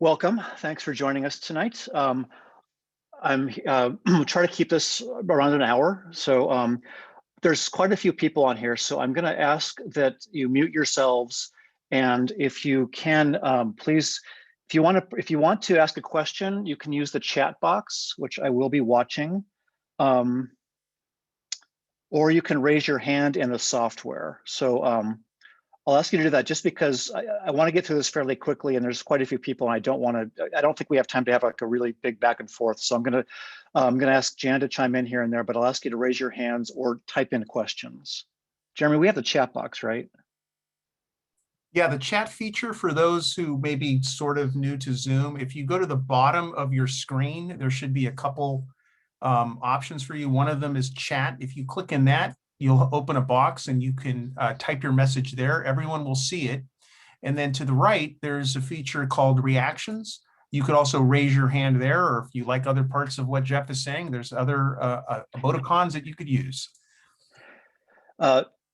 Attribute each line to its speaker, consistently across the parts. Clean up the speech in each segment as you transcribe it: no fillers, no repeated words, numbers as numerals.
Speaker 1: Welcome. Thanks for joining us tonight. I'm try to keep this around an hour. So there's quite a few people on here. So I'm going to ask that you mute yourselves, and if you can, please, if you want to ask a question, you can use the chat box, which I will be watching, or you can raise your hand in the software. So I'll ask you to do that just because I want to get through this fairly quickly, and there's quite a few people, and I don't think we have time to have like a really big back and forth. So I'm gonna ask Jan to chime in here and there, but I'll ask you to raise your hands or type in questions. Jeremy, we have the chat box, right?
Speaker 2: Yeah, the chat feature for those who may be sort of new to Zoom, if you go to the bottom of your screen, there should be a couple options for you. One of them is chat. If you click in that, you'll open a box and you can type your message there. Everyone will see it. And then to the right, there's a feature called reactions. You could also raise your hand there, or if you like other parts of what Jeff is saying, there's other emoticons that you could use.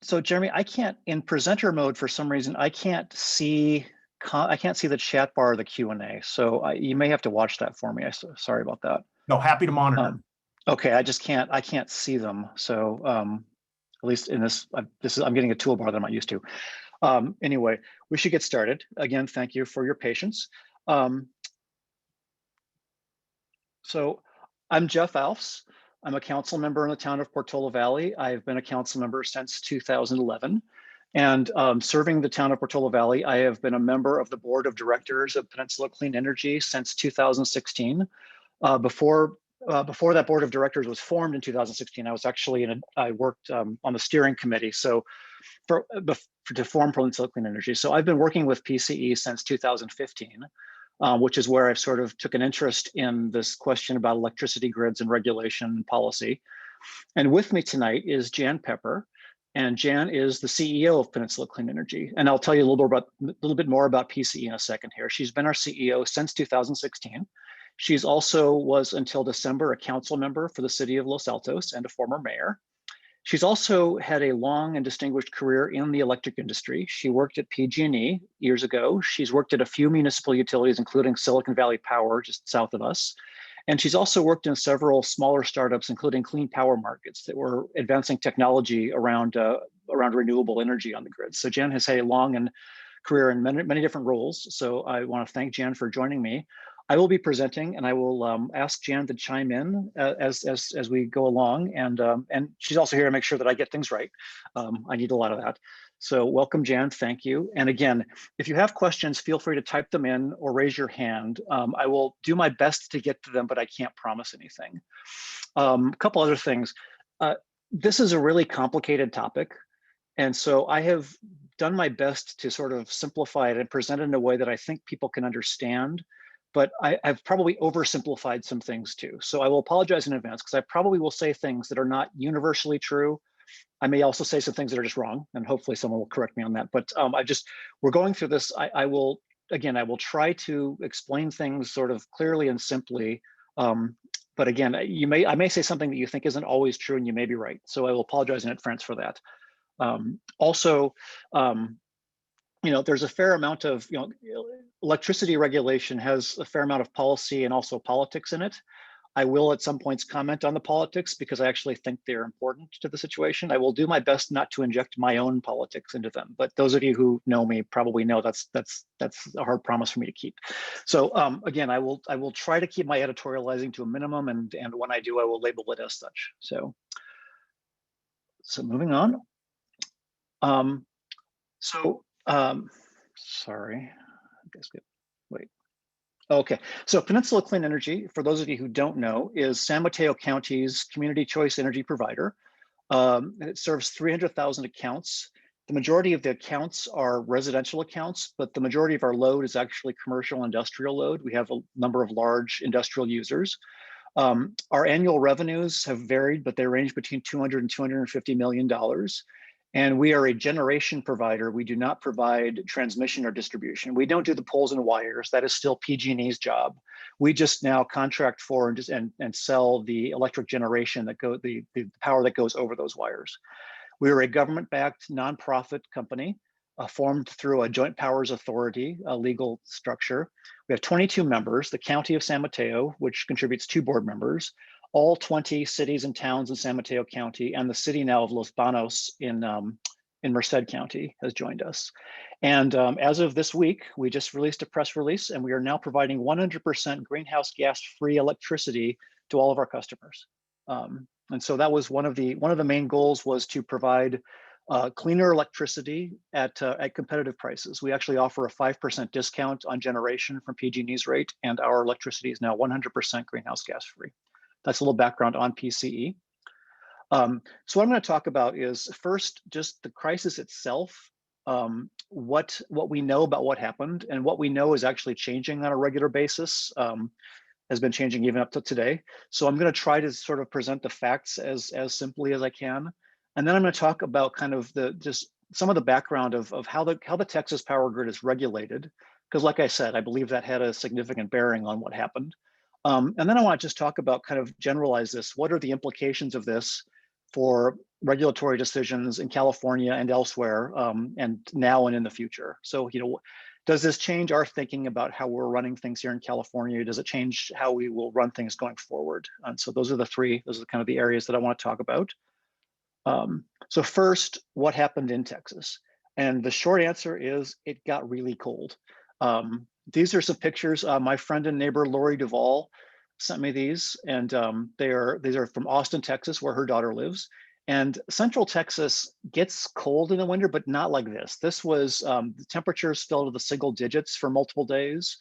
Speaker 1: So Jeremy, I can't, in presenter mode for some reason, I can't see the chat bar or the Q&A. So you may have to watch that for me. Sorry about that.
Speaker 2: No, happy to monitor.
Speaker 1: Okay, I can't see them. So at least in I'm getting a toolbar that I'm not used to. Anyway, we should get started. Again, thank you for your patience. So I'm Jeff Aalfs. I'm a council member in the town of Portola Valley. I've been a council member since 2011. And serving the town of Portola Valley, I have been a member of the board of directors of Peninsula Clean Energy since 2016. Before that board of directors was formed in 2016, I was actually I worked on the steering committee. So to form Peninsula Clean Energy. So I've been working with PCE since 2015, which is where I've sort of took an interest in this question about electricity grids and regulation and policy. And with me tonight is Jan Pepper, and Jan is the CEO of Peninsula Clean Energy. And I'll tell you a little bit more about PCE in a second here. She's been our CEO since 2016. She's also was until December a council member for the city of Los Altos and a former mayor. She's also had a long and distinguished career in the electric industry. She worked at PG&E years ago. She's worked at a few municipal utilities, including Silicon Valley Power, just south of us. And she's also worked in several smaller startups, including clean power markets that were advancing technology around renewable energy on the grid. So Jan has had a long career in many different roles. So I want to thank Jan for joining me. I will be presenting, and I will ask Jan to chime in as we go along. And she's also here to make sure that I get things right. I need a lot of that. So welcome, Jan. Thank you. And again, if you have questions, feel free to type them in or raise your hand. I will do my best to get to them, but I can't promise anything. A couple other things. This is a really complicated topic. And so I have done my best to sort of simplify it and present it in a way that I think people can understand. But I've probably oversimplified some things too. So I will apologize in advance because I probably will say things that are not universally true. I may also say some things that are just wrong, and hopefully someone will correct me on that. But we're going through this. I will try to explain things sort of clearly and simply. But again, I may say something that you think isn't always true, and you may be right. So I will apologize in advance for that. There's a fair amount of, electricity regulation has a fair amount of policy and also politics in it. I will at some points comment on the politics because I actually think they're important to the situation. I will do my best not to inject my own politics into them. But those of you who know me probably know that's a hard promise for me to keep. So again, I will try to keep my editorializing to a minimum, and when I do, I will label it as such. So moving on. Sorry, I guess wait. Okay, so Peninsula Clean Energy, for those of you who don't know, is San Mateo County's community choice energy provider. It serves 300,000 accounts. The majority of the accounts are residential accounts, but the majority of our load is actually commercial industrial load. We have a number of large industrial users. Our annual revenues have varied, but they range between $200 and $250 million. And we are a generation provider. We do not provide transmission or distribution. We don't do the poles and wires. That is still PG&E's job. We just now contract for and sell the electric generation that the power that goes over those wires. We are a government-backed nonprofit company. formed through a joint powers authority, a legal structure. We have 22 members, the County of San Mateo, which contributes 2 board members, all 20 cities and towns in San Mateo County, and the city now of Los Banos in Merced County has joined us. And as of this week, we just released a press release, and we are now providing 100% greenhouse gas-free electricity to all of our customers. And so that was one of the main goals, was to provide cleaner electricity at competitive prices. We actually offer a 5% discount on generation from PG&E's rate, and our electricity is now 100% greenhouse gas free. That's a little background on PCE. So what I'm going to talk about is first just the crisis itself, what we know about what happened, and what we know is actually changing on a regular basis. Has been changing even up to today. So I'm going to try to sort of present the facts as simply as I can. And then I'm going to talk about kind of just some of the background of how the Texas power grid is regulated, because like I said, I believe that had a significant bearing on what happened. And then I want to just talk about, kind of generalize this. What are the implications of this for regulatory decisions in California and elsewhere, and now and in the future? So, does this change our thinking about how we're running things here in California? Does it change how we will run things going forward? And so those are kind of the areas that I want to talk about. So first, what happened in Texas? And the short answer is it got really cold. These are some pictures. My friend and neighbor, Lori Duvall, sent me these, and these are from Austin, Texas, where her daughter lives. And Central Texas gets cold in the winter, but not like this. This was, the temperatures fell to the single digits for multiple days.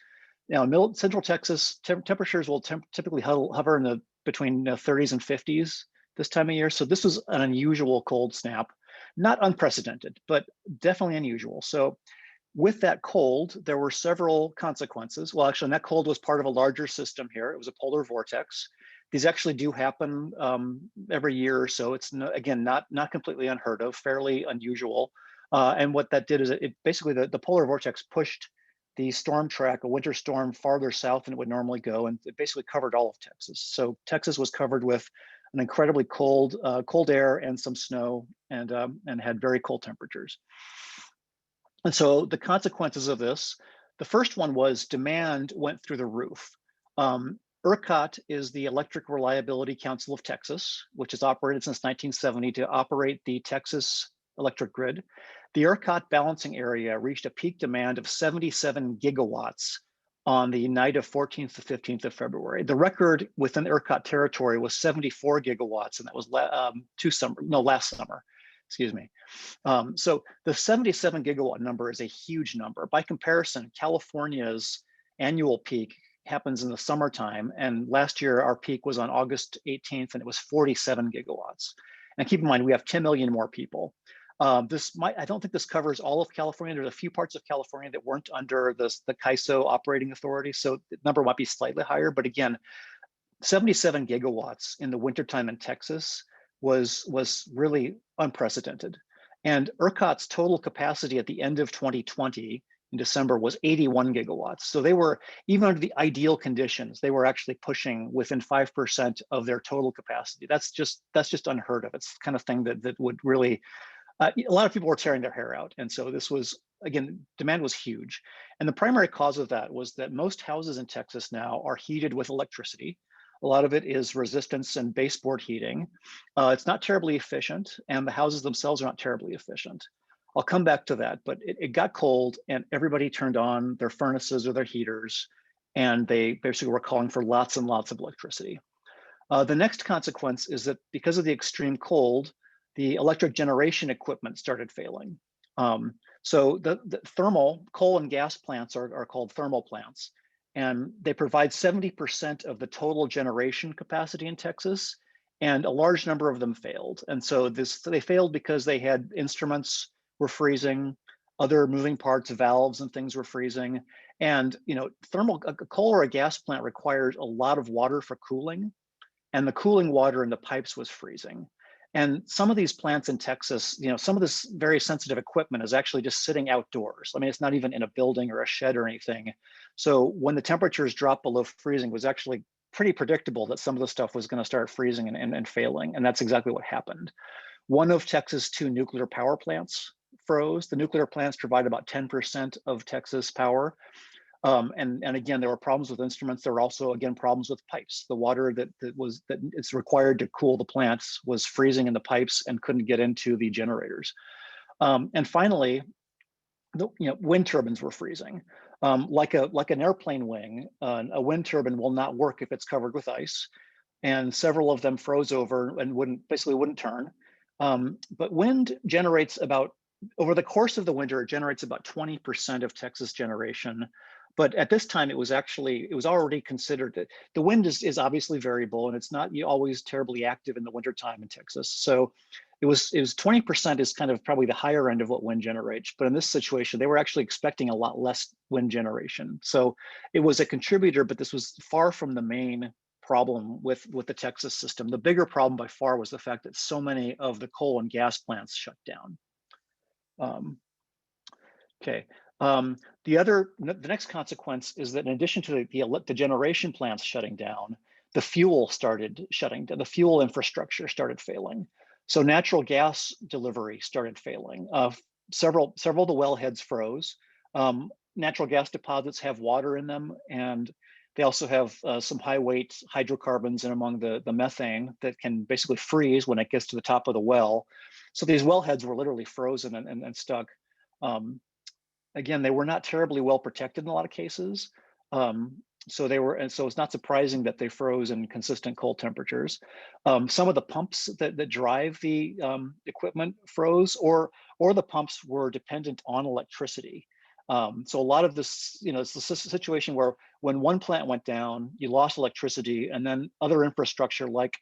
Speaker 1: Now, Central Texas temperatures will typically hover in between 30s and 50s this time of year. So this was an unusual cold snap, not unprecedented, but definitely unusual. So with that cold, there were several consequences. Well, actually, that cold was part of a larger system here. It was a polar vortex. These actually do happen every year or so. It's again not completely unheard of, fairly unusual. And what that did is it basically the polar vortex pushed the storm track, a winter storm, farther south than it would normally go, and it basically covered all of Texas. So Texas was covered with an incredibly cold air and some snow, and had very cold temperatures. And so the consequences of this, the first one was demand went through the roof. ERCOT is the Electric Reliability Council of Texas, which has operated since 1970 to operate the Texas electric grid. The ERCOT balancing area reached a peak demand of 77 gigawatts on the night of 14th to 15th of February. The record within ERCOT territory was 74 gigawatts, and that was last summer, excuse me. So the 77 gigawatt number is a huge number. By comparison, California's annual peak happens in the summertime, and last year our peak was on August 18th, and it was 47 gigawatts. And keep in mind, we have 10 million more people. I don't think this covers all of California. There's a few parts of California that weren't under the CAISO operating authority, so the number might be slightly higher. But again, 77 gigawatts in the wintertime in Texas was really unprecedented. And ERCOT's total capacity at the end of 2020 in December was 81 gigawatts. So they were, even under the ideal conditions, they were actually pushing within 5% of their total capacity. That's just unheard of. It's the kind of thing that would really, a lot of people were tearing their hair out. And so this was, again, demand was huge. And the primary cause of that was that most houses in Texas now are heated with electricity. A lot of it is resistance and baseboard heating. It's not terribly efficient, and the houses themselves are not terribly efficient. I'll come back to that, but it got cold and everybody turned on their furnaces or their heaters, and they basically were calling for lots and lots of electricity. The next consequence is that because of the extreme cold, the electric generation equipment started failing. So the thermal coal and gas plants are called thermal plants, and they provide 70% of the total generation capacity in Texas, and a large number of them failed. And so they failed because they had instruments were freezing, other moving parts, valves and things were freezing. And a coal or a gas plant requires a lot of water for cooling, and the cooling water in the pipes was freezing. And some of these plants in Texas, some of this very sensitive equipment is actually just sitting outdoors. I mean, it's not even in a building or a shed or anything. So when the temperatures dropped below freezing, it was actually pretty predictable that some of the stuff was going to start freezing and failing. And that's exactly what happened. One of Texas' 2 nuclear power plants froze. The nuclear plants provide about 10% of Texas power. And again, there were problems with instruments. There were also, again, problems with pipes. The water that it's required to cool the plants was freezing in the pipes and couldn't get into the generators. And finally, wind turbines were freezing. Like an airplane wing, a wind turbine will not work if it's covered with ice. And several of them froze over and basically wouldn't turn. But wind generates over the course of the winter, it generates about 20% of Texas generation. But at this time, it was already considered that the wind is obviously variable, and it's not always terribly active in the wintertime in Texas. So it was 20% is kind of probably the higher end of what wind generates. But in this situation, they were actually expecting a lot less wind generation. So it was a contributor, but this was far from the main problem with the Texas system. The bigger problem by far was the fact that so many of the coal and gas plants shut down. The next consequence is that in addition to the generation plants shutting down, the fuel started shutting down. The fuel infrastructure started failing. So natural gas delivery started failing. Several of the wellheads froze. Natural gas deposits have water in them, and they also have some high weight hydrocarbons and among the methane that can basically freeze when it gets to the top of the well. So these wellheads were literally frozen and stuck. Again, they were not terribly well protected in a lot of cases. So it's not surprising that they froze in consistent cold temperatures. Some of the pumps that drive the equipment froze, or the pumps were dependent on electricity. So a lot of this, it's a situation where when one plant went down, you lost electricity, and then other infrastructure like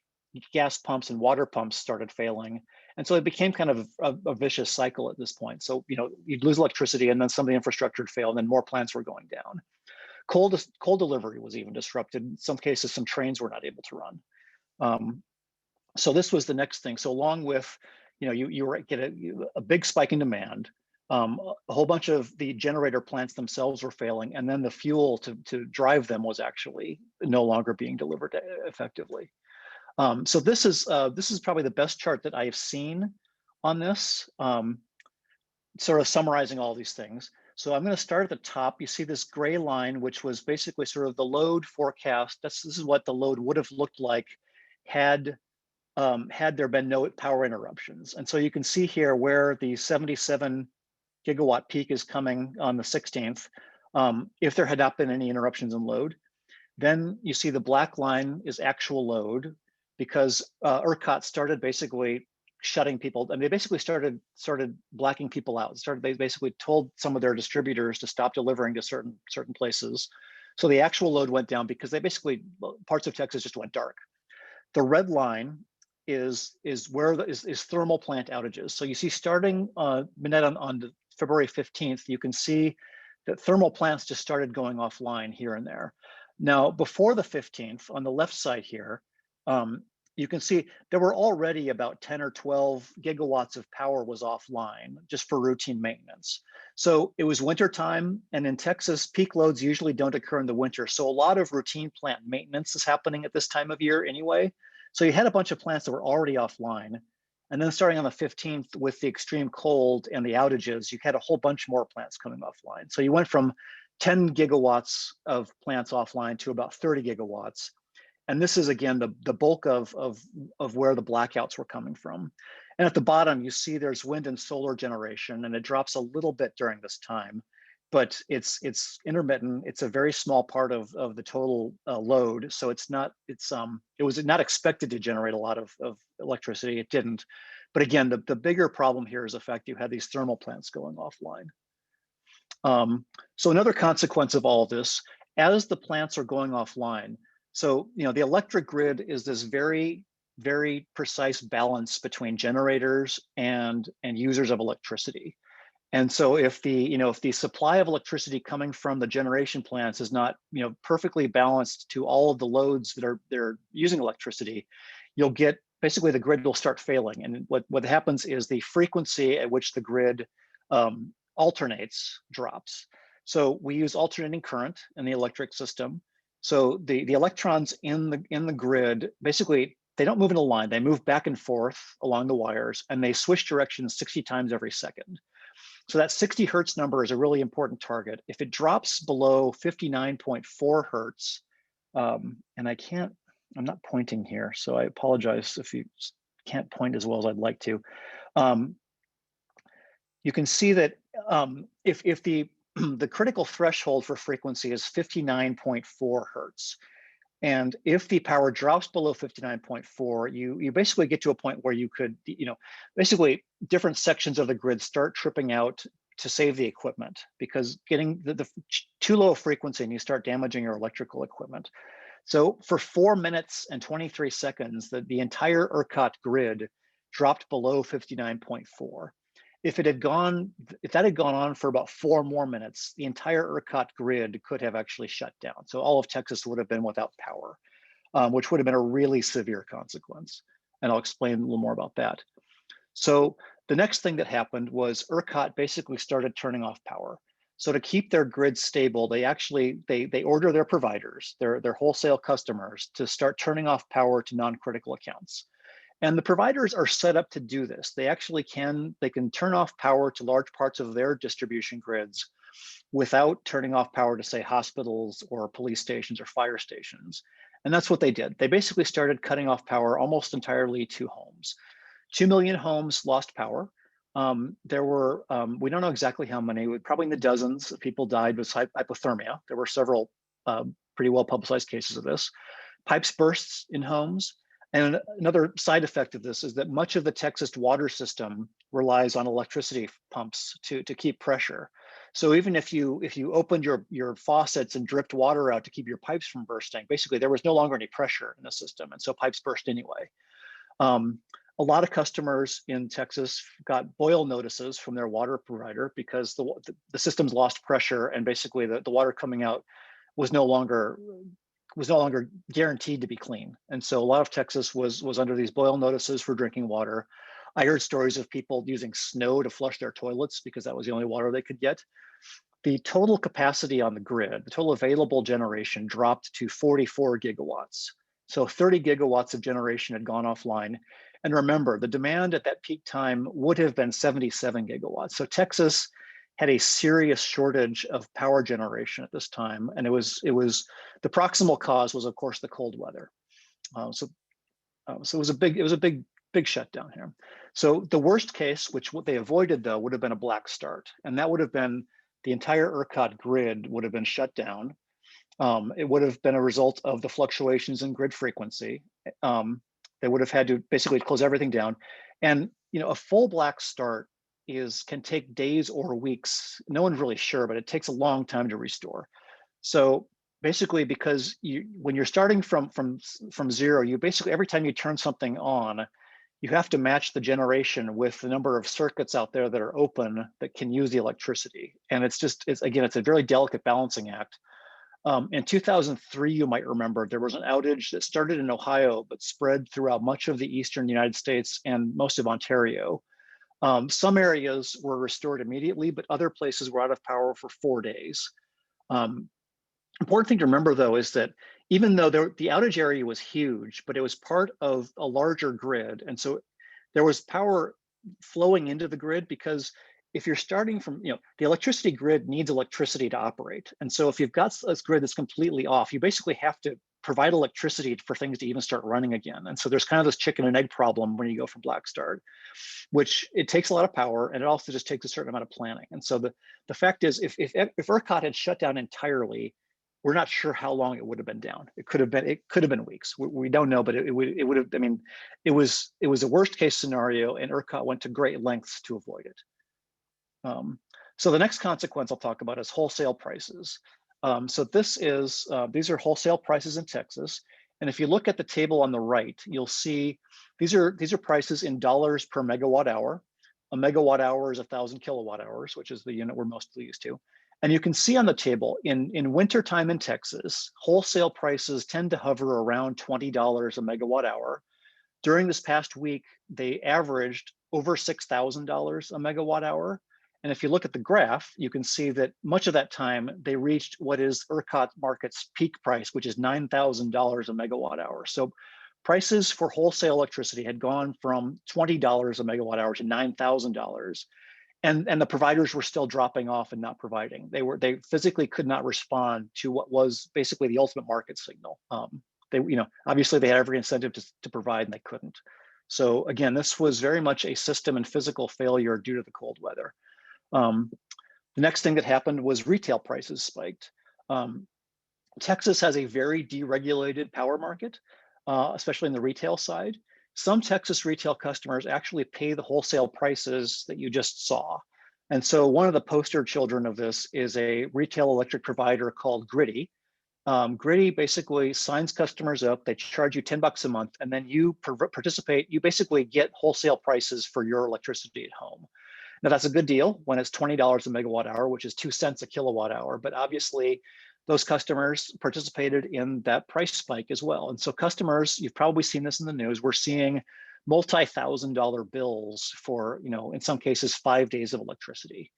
Speaker 1: gas pumps and water pumps started failing. And so it became kind of a vicious cycle at this point. So, you'd lose electricity, and then some of the infrastructure would fail, and then more plants were going down. Coal delivery was even disrupted. In some cases, some trains were not able to run. So this was the next thing. So along with, you were get a big spike in demand. A whole bunch of the generator plants themselves were failing, and then the fuel to drive them was actually no longer being delivered effectively. So this is probably the best chart that I have seen on this, sort of summarizing all these things. So I'm going to start at the top. You see this gray line, which was basically sort of the load forecast. This is what the load would have looked like had there been no power interruptions. And so you can see here where the 77 gigawatt peak is coming on the 16th, if there had not been any interruptions in load. Then you see the black line is actual load, because ERCOT started basically shutting people. I mean, they basically started blacking people out. They basically told some of their distributors to stop delivering to certain places. So the actual load went down because parts of Texas just went dark. The red line is thermal plant outages. So you see, starting midnight on February 15th, you can see that thermal plants just started going offline here and there. Now, before the 15th, on the left side here, you can see there were already about 10 or 12 gigawatts of power was offline just for routine maintenance. So it was wintertime, and in Texas, peak loads usually don't occur in the winter. So a lot of routine plant maintenance is happening at this time of year anyway. So you had a bunch of plants that were already offline. And then starting on the 15th with the extreme cold and the outages, you had a whole bunch more plants coming offline. So you went from 10 gigawatts of plants offline to about 30 gigawatts. And this is, again, the bulk of where the blackouts were coming from. And at the bottom, you see there's wind and solar generation, and it drops a little bit during this time, but it's intermittent. It's a very small part of the total load. So it was not expected to generate a lot of electricity. It didn't. But again, the bigger problem here is the fact you had these thermal plants going offline. So another consequence of all of this, as the plants are going offline, so the electric grid is this very, very precise balance between generators and users of electricity. And so if the supply of electricity coming from the generation plants is not perfectly balanced to all of the loads that they're using electricity, you'll get basically the grid will start failing. And what happens is the frequency at which the grid alternates drops. So we use alternating current in the electric system. So the electrons in the grid, basically, they don't move in a line. They move back and forth along the wires, and they switch directions 60 times every second. So that 60 hertz number is a really important target. If it drops below 59.4 hertz, and I'm not pointing here, so I apologize if you can't point as well as I'd like to. You can see that if the the critical threshold for frequency is 59.4 hertz, and if the power drops below 59.4, you basically get to a point where you could, basically different sections of the grid start tripping out to save the equipment, because getting the too low a frequency and you start damaging your electrical equipment. So for 4 minutes and 23 seconds, the entire ERCOT grid dropped below 59.4. If that had gone on for about 4 more minutes, the entire ERCOT grid could have actually shut down. So all of Texas would have been without power, which would have been a really severe consequence. And I'll explain a little more about that. So the next thing that happened was ERCOT basically started turning off power. So to keep their grid stable, they order their providers, their wholesale customers, to start turning off power to non-critical accounts. And the providers are set up to do this. They can turn off power to large parts of their distribution grids without turning off power to, say, hospitals or police stations or fire stations. And that's what they did. They basically started cutting off power almost entirely to homes. 2 million homes lost power. There were, we don't know exactly how many, probably in the dozens of people died with hypothermia. There were several pretty well publicized cases of this. Pipes bursts in homes. And another side effect of this is that much of the Texas water system relies on electricity pumps to keep pressure. So even if you opened your faucets and dripped water out to keep your pipes from bursting, basically there was no longer any pressure in the system, and so pipes burst anyway. A lot of customers in Texas got boil notices from their water provider because the system's lost pressure, and basically the water coming out was no longer guaranteed to be clean. And so a lot of Texas was under these boil notices for drinking water. I heard stories of people using snow to flush their toilets because that was the only water they could get. The total capacity on the grid, the total available generation, dropped to 44 gigawatts. So 30 gigawatts of generation had gone offline. And remember, the demand at that peak time would have been 77 gigawatts. So Texas had a serious shortage of power generation at this time, and it was the proximal cause was, of course, the cold weather. So it was a big shutdown here. So the worst case, which what they avoided though, would have been a black start, and that would have been the entire ERCOT grid would have been shut down. It would have been a result of the fluctuations in grid frequency. They would have had to basically close everything down, and a full black start can take days or weeks. No one's really sure, but it takes a long time to restore. So basically, because when you're starting from zero, you basically, every time you turn something on, you have to match the generation with the number of circuits out there that are open that can use the electricity. And it's a very delicate balancing act. In 2003, you might remember, there was an outage that started in Ohio, but spread throughout much of the eastern United States and most of Ontario. Some areas were restored immediately, but other places were out of power for 4 days. Important thing to remember, though, is that even though the outage area was huge, but it was part of a larger grid. And so there was power flowing into the grid, because if you're starting from, the electricity grid needs electricity to operate. And so if you've got this grid that's completely off, you basically have to provide electricity for things to even start running again. And so there's kind of this chicken and egg problem when you go from black start, which it takes a lot of power, and it also just takes a certain amount of planning. And so the fact is, if ERCOT had shut down entirely, we're not sure how long it would have been down. It could have been weeks. We don't know, but it would have. I mean, it was a worst case scenario, and ERCOT went to great lengths to avoid it. So the next consequence I'll talk about is wholesale prices. So these are wholesale prices in Texas, and if you look at the table on the right, you'll see these are prices in dollars per megawatt hour. A megawatt hour is 1,000 kilowatt hours, which is the unit we're mostly used to. And you can see on the table, in wintertime in Texas, wholesale prices tend to hover around $20 a megawatt hour. During this past week, they averaged over $6,000 a megawatt hour. And if you look at the graph, you can see that much of that time they reached what is ERCOT market's peak price, which is $9,000 a megawatt hour. So prices for wholesale electricity had gone from $20 a megawatt hour to $9,000. and the providers were still dropping off and not providing. They physically could not respond to what was basically the ultimate market signal. They, obviously they had every incentive to provide, and they couldn't. So again, this was very much a system and physical failure due to the cold weather. The next thing that happened was retail prices spiked. Texas has a very deregulated power market, especially in the retail side. Some Texas retail customers actually pay the wholesale prices that you just saw. And so one of the poster children of this is a retail electric provider called Griddy. Griddy basically signs customers up, they charge you $10 a month, and then you participate, you basically get wholesale prices for your electricity at home. Now that's a good deal when it's $20 a megawatt hour, which is 2 cents a kilowatt hour, but obviously those customers participated in that price spike as well. And so customers, you've probably seen this in the news, we're seeing multi-$1,000 bills for, in some cases, 5 days of electricity.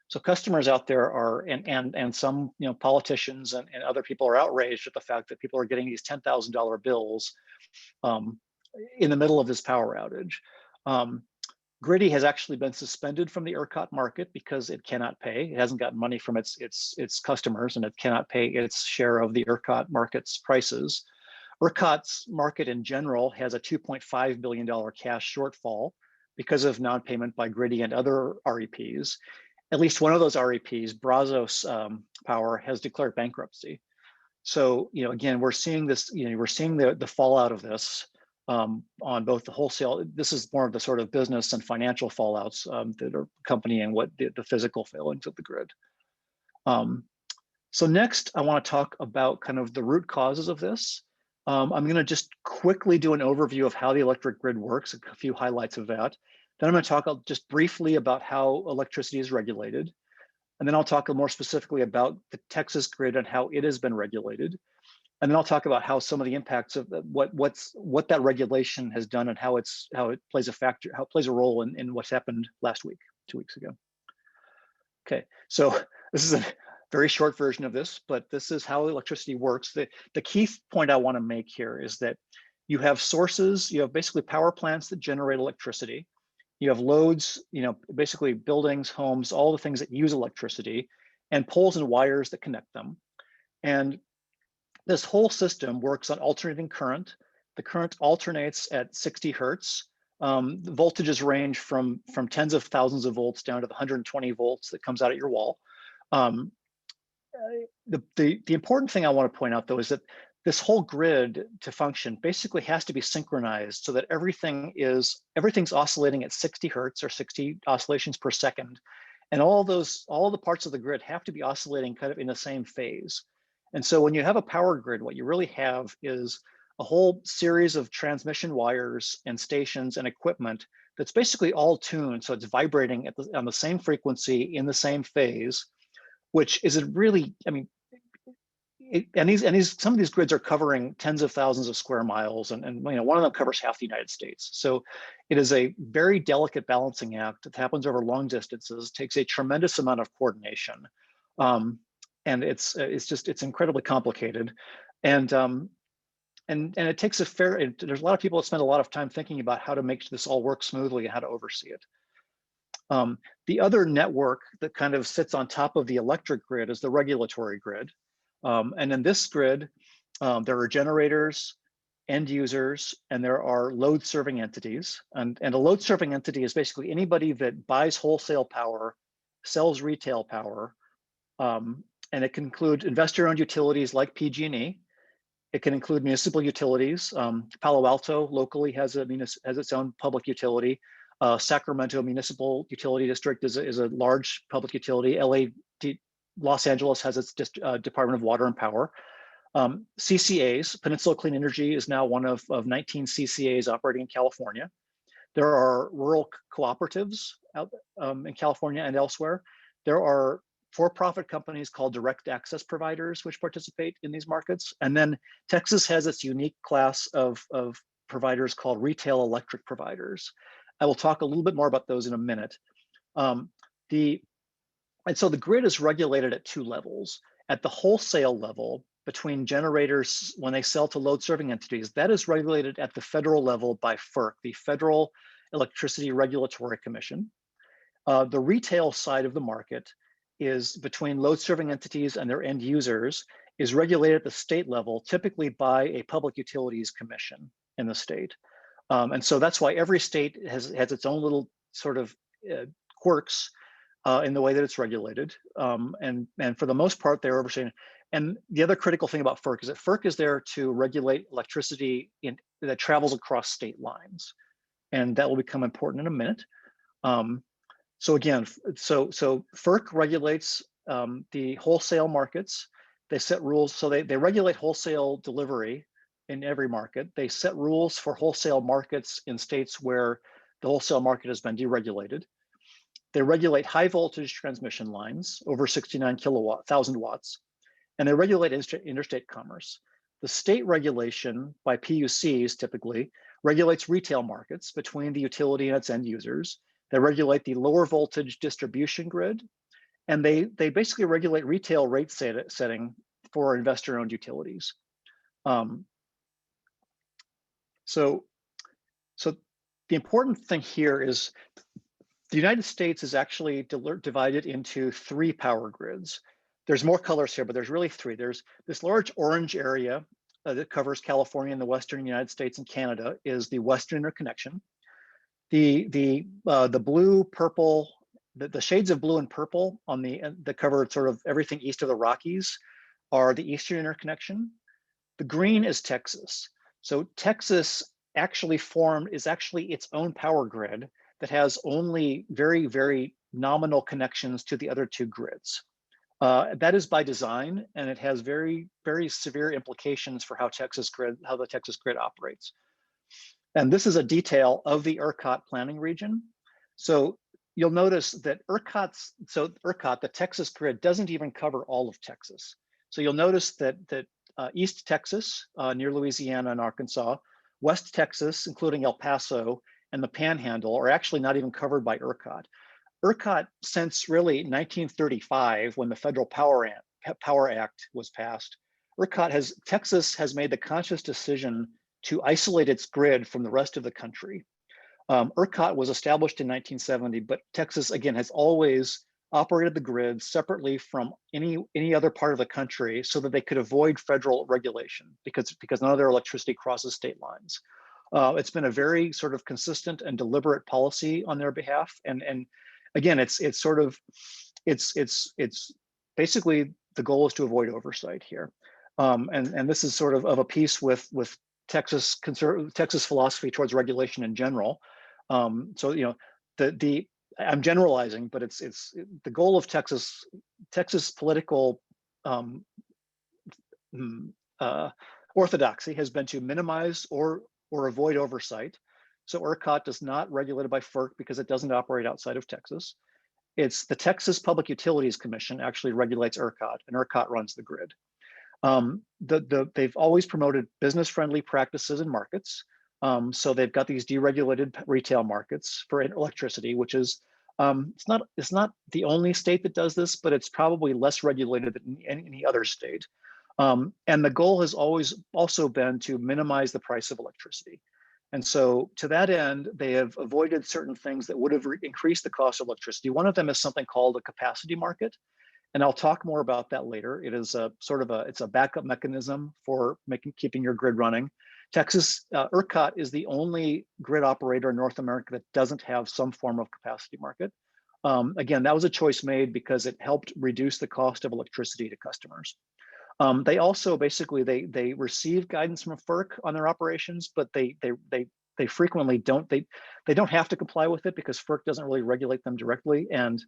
Speaker 1: So customers out there are, and some politicians and other people are outraged at the fact that people are getting these $10,000 bills in the middle of this power outage. Griddy has actually been suspended from the ERCOT market because it cannot pay. It hasn't gotten money from its customers, and it cannot pay its share of the ERCOT market's prices. ERCOT's market in general has a $2.5 billion cash shortfall because of non-payment by Griddy and other REPs. At least one of those REPs, Brazos Power, has declared bankruptcy. So, again, we're seeing this, we're seeing the fallout of this on both the wholesale. This is more of the sort of business and financial fallouts that are accompanying what the physical failings of the grid. So next, I want to talk about kind of the root causes of this. I'm going to just quickly do an overview of how the electric grid works, a few highlights of that. Then I'm going to talk just briefly about how electricity is regulated. And then I'll talk more specifically about the Texas grid and how it has been regulated. And then I'll talk about how some of the impacts of what that regulation has done and how it plays a role in what's happened last week, 2 weeks ago. Okay, so this is a very short version of this, but this is how electricity works. The key point I want to make here is that you have sources, you have basically power plants that generate electricity. You have loads, basically buildings, homes, all the things that use electricity, and poles and wires that connect them. And this whole system works on alternating current. The current alternates at 60 hertz. The voltages range from tens of thousands of volts down to the 120 volts that comes out at your wall. The important thing I want to point out, though, is that this whole grid to function basically has to be synchronized so that everything's oscillating at 60 hertz or 60 oscillations per second. And all the parts of the grid have to be oscillating kind of in the same phase. And so when you have a power grid, what you really have is a whole series of transmission wires and stations and equipment that's basically all tuned. So it's vibrating on the same frequency in the same phase, which is a really, some of these grids are covering tens of thousands of square miles, and one of them covers half the United States. So it is a very delicate balancing act. It happens over long distances, takes a tremendous amount of coordination, and it's incredibly complicated, and it takes there's a lot of people that spend a lot of time thinking about how to make this all work smoothly and how to oversee it. The other network that kind of sits on top of the electric grid is the regulatory grid. And in this grid, there are generators, end users, and there are load serving entities. And a load serving entity is basically anybody that buys wholesale power, sells retail power, and it can include investor-owned utilities like PG&E. It can include municipal utilities. Palo Alto locally has its own public utility. Sacramento Municipal Utility District is a large public utility. Los Angeles has its Department of Water and Power. CCAs, Peninsula Clean Energy, is now one of 19 CCAs operating in California. There are rural cooperatives out in California and elsewhere. There are for-profit companies called direct access providers, which participate in these markets. And then Texas has its unique class of providers called retail electric providers. I will talk a little bit more about those in a minute. And so the grid is regulated at two levels. At the wholesale level, between generators, when they sell to load serving entities, that is regulated at the federal level by FERC, the Federal Electricity Regulatory Commission. The retail side of the market is between load serving entities and their end users is regulated at the state level, typically by a public utilities commission in the state. And so that's why every state has its own little sort of quirks in the way that it's regulated. And for the most part, they're overseeing. And the other critical thing about FERC is that FERC is there to regulate electricity that travels across state lines. And that will become important in a minute. So again, so FERC regulates the wholesale markets. They set rules, so they regulate wholesale delivery in every market. They set rules for wholesale markets in states where the wholesale market has been deregulated. They regulate high voltage transmission lines over 69,000 watts, and they regulate interstate commerce. The state regulation by PUCs typically regulates retail markets between the utility and its end users. They regulate the lower voltage distribution grid, and they basically regulate retail rate setting for investor-owned utilities. So the important thing here is the United States is actually divided into 3 power grids. There's more colors here, but there's really 3. There's this large orange area that covers California and the Western United States and Canada is the Western Interconnection. The blue, purple, the shades of blue and purple on that cover sort of everything east of the Rockies are the Eastern Interconnection. The green is Texas. So Texas actually is actually its own power grid that has only very, very nominal connections to the other 2 grids. That is by design, and it has very, very severe implications for how the Texas grid operates. And this is a detail of the ERCOT planning region. So you'll notice that ERCOT, the Texas grid, doesn't even cover all of Texas. So you'll notice that East Texas, near Louisiana and Arkansas, West Texas, including El Paso, and the Panhandle are actually not even covered by ERCOT. ERCOT, since really 1935, when the Federal Power Act was passed, Texas has made the conscious decision to isolate its grid from the rest of the country. ERCOT was established in 1970, but Texas, again, has always operated the grid separately from any other part of the country so that they could avoid federal regulation because none of their electricity crosses state lines. It's been a very sort of consistent and deliberate policy on their behalf. And again, it's basically the goal is to avoid oversight here. And this is sort of a piece with Texas philosophy towards regulation in general. So, you know, I'm generalizing, but it's the goal of Texas political orthodoxy has been to minimize or avoid oversight. So ERCOT is not regulated by FERC because it doesn't operate outside of Texas. It's the Texas Public Utilities Commission actually regulates ERCOT, and ERCOT runs the grid. They've always promoted business-friendly practices and markets. So they've got these deregulated retail markets for electricity, which is it's not the only state that does this, but it's probably less regulated than any other state. And the goal has always also been to minimize the price of electricity. And so to that end, they have avoided certain things that would have increased the cost of electricity. One of them is something called a capacity market. And I'll talk more about that later. It is it's a backup mechanism for keeping your grid running. Texas, ERCOT is the only grid operator in North America that doesn't have some form of capacity market. Again, that was a choice made because it helped reduce the cost of electricity to customers. They also basically, they receive guidance from FERC on their operations, but they frequently don't, they don't have to comply with it because FERC doesn't really regulate them directly. And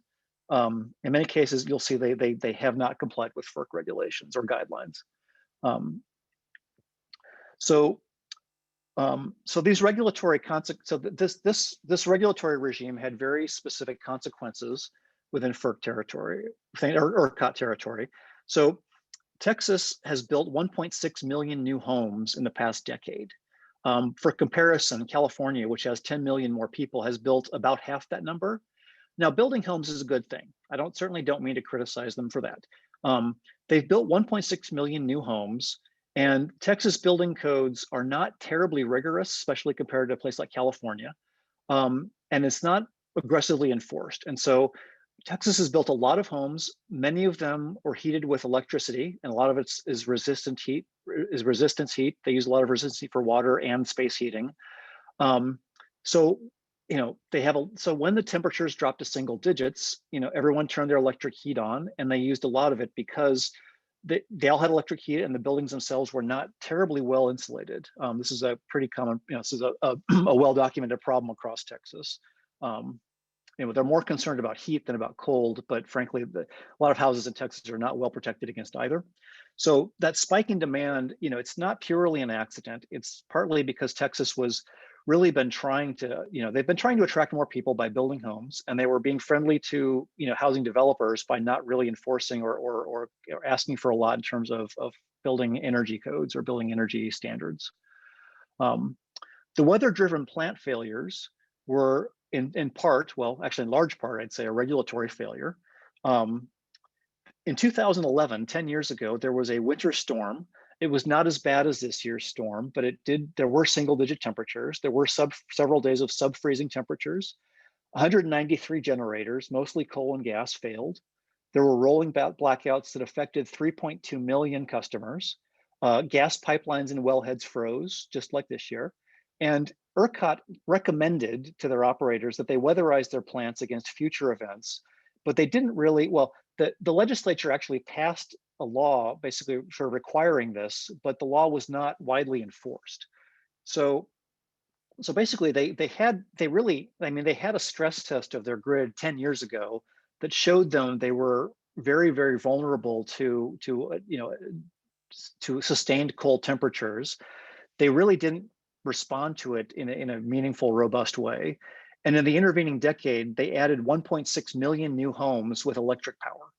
Speaker 1: in many cases, you'll see they have not complied with FERC regulations or guidelines. So these regulatory this regulatory regime had very specific consequences within FERC territory or ERCOT territory. So Texas has built 1.6 million new homes in the past decade. For comparison, California, which has 10 million more people, has built about half that number. Now, building homes is a good thing. I certainly don't mean to criticize them for that. They've built 1.6 million new homes, and Texas building codes are not terribly rigorous, especially compared to a place like California. And it's not aggressively enforced. And so Texas has built a lot of homes. Many of them were heated with electricity, and a lot of it is resistance heat. They use a lot of resistance heat for water and space heating. So so when the temperatures dropped to single digits, everyone turned their electric heat on, and they used a lot of it because they all had electric heat, and the buildings themselves were not terribly well insulated. This is a pretty common, this is a well-documented problem across Texas. They're more concerned about heat than about cold, but frankly, a lot of houses in Texas are not well protected against either. So that spike in demand, it's not purely an accident. It's partly because Texas was really been trying to, they've been trying to attract more people by building homes, and they were being friendly to, housing developers by not really enforcing or asking for a lot in terms of building energy codes or building energy standards. The weather-driven plant failures were in part, well, actually in large part, I'd say a regulatory failure. In 2011, 10 years ago, there was a winter storm. It was not as bad as this year's storm, but there were single-digit temperatures. There were several days of sub-freezing temperatures. 193 generators, mostly coal and gas, failed. There were rolling blackouts that affected 3.2 million customers. Gas pipelines and wellheads froze, just like this year. And ERCOT recommended to their operators that they weatherize their plants against future events, but they didn't really, well, the legislature actually passed a law basically for requiring this, but the law was not widely enforced. So basically they had a stress test of their grid 10 years ago that showed them they were very, very vulnerable to sustained cold temperatures. They really didn't respond to it in a meaningful, robust way. And in the intervening decade, they added 1.6 million new homes with electric power.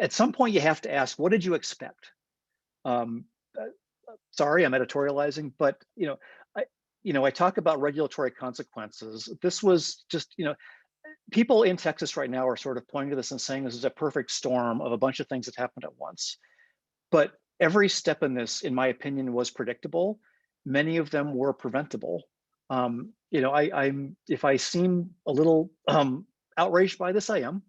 Speaker 1: At some point, you have to ask, what did you expect? Sorry, I'm editorializing, but I talk about regulatory consequences. This was just, people in Texas right now are sort of pointing to this and saying this is a perfect storm of a bunch of things that happened at once. But every step in this, in my opinion, was predictable. Many of them were preventable. If I seem a little outraged by this, I am.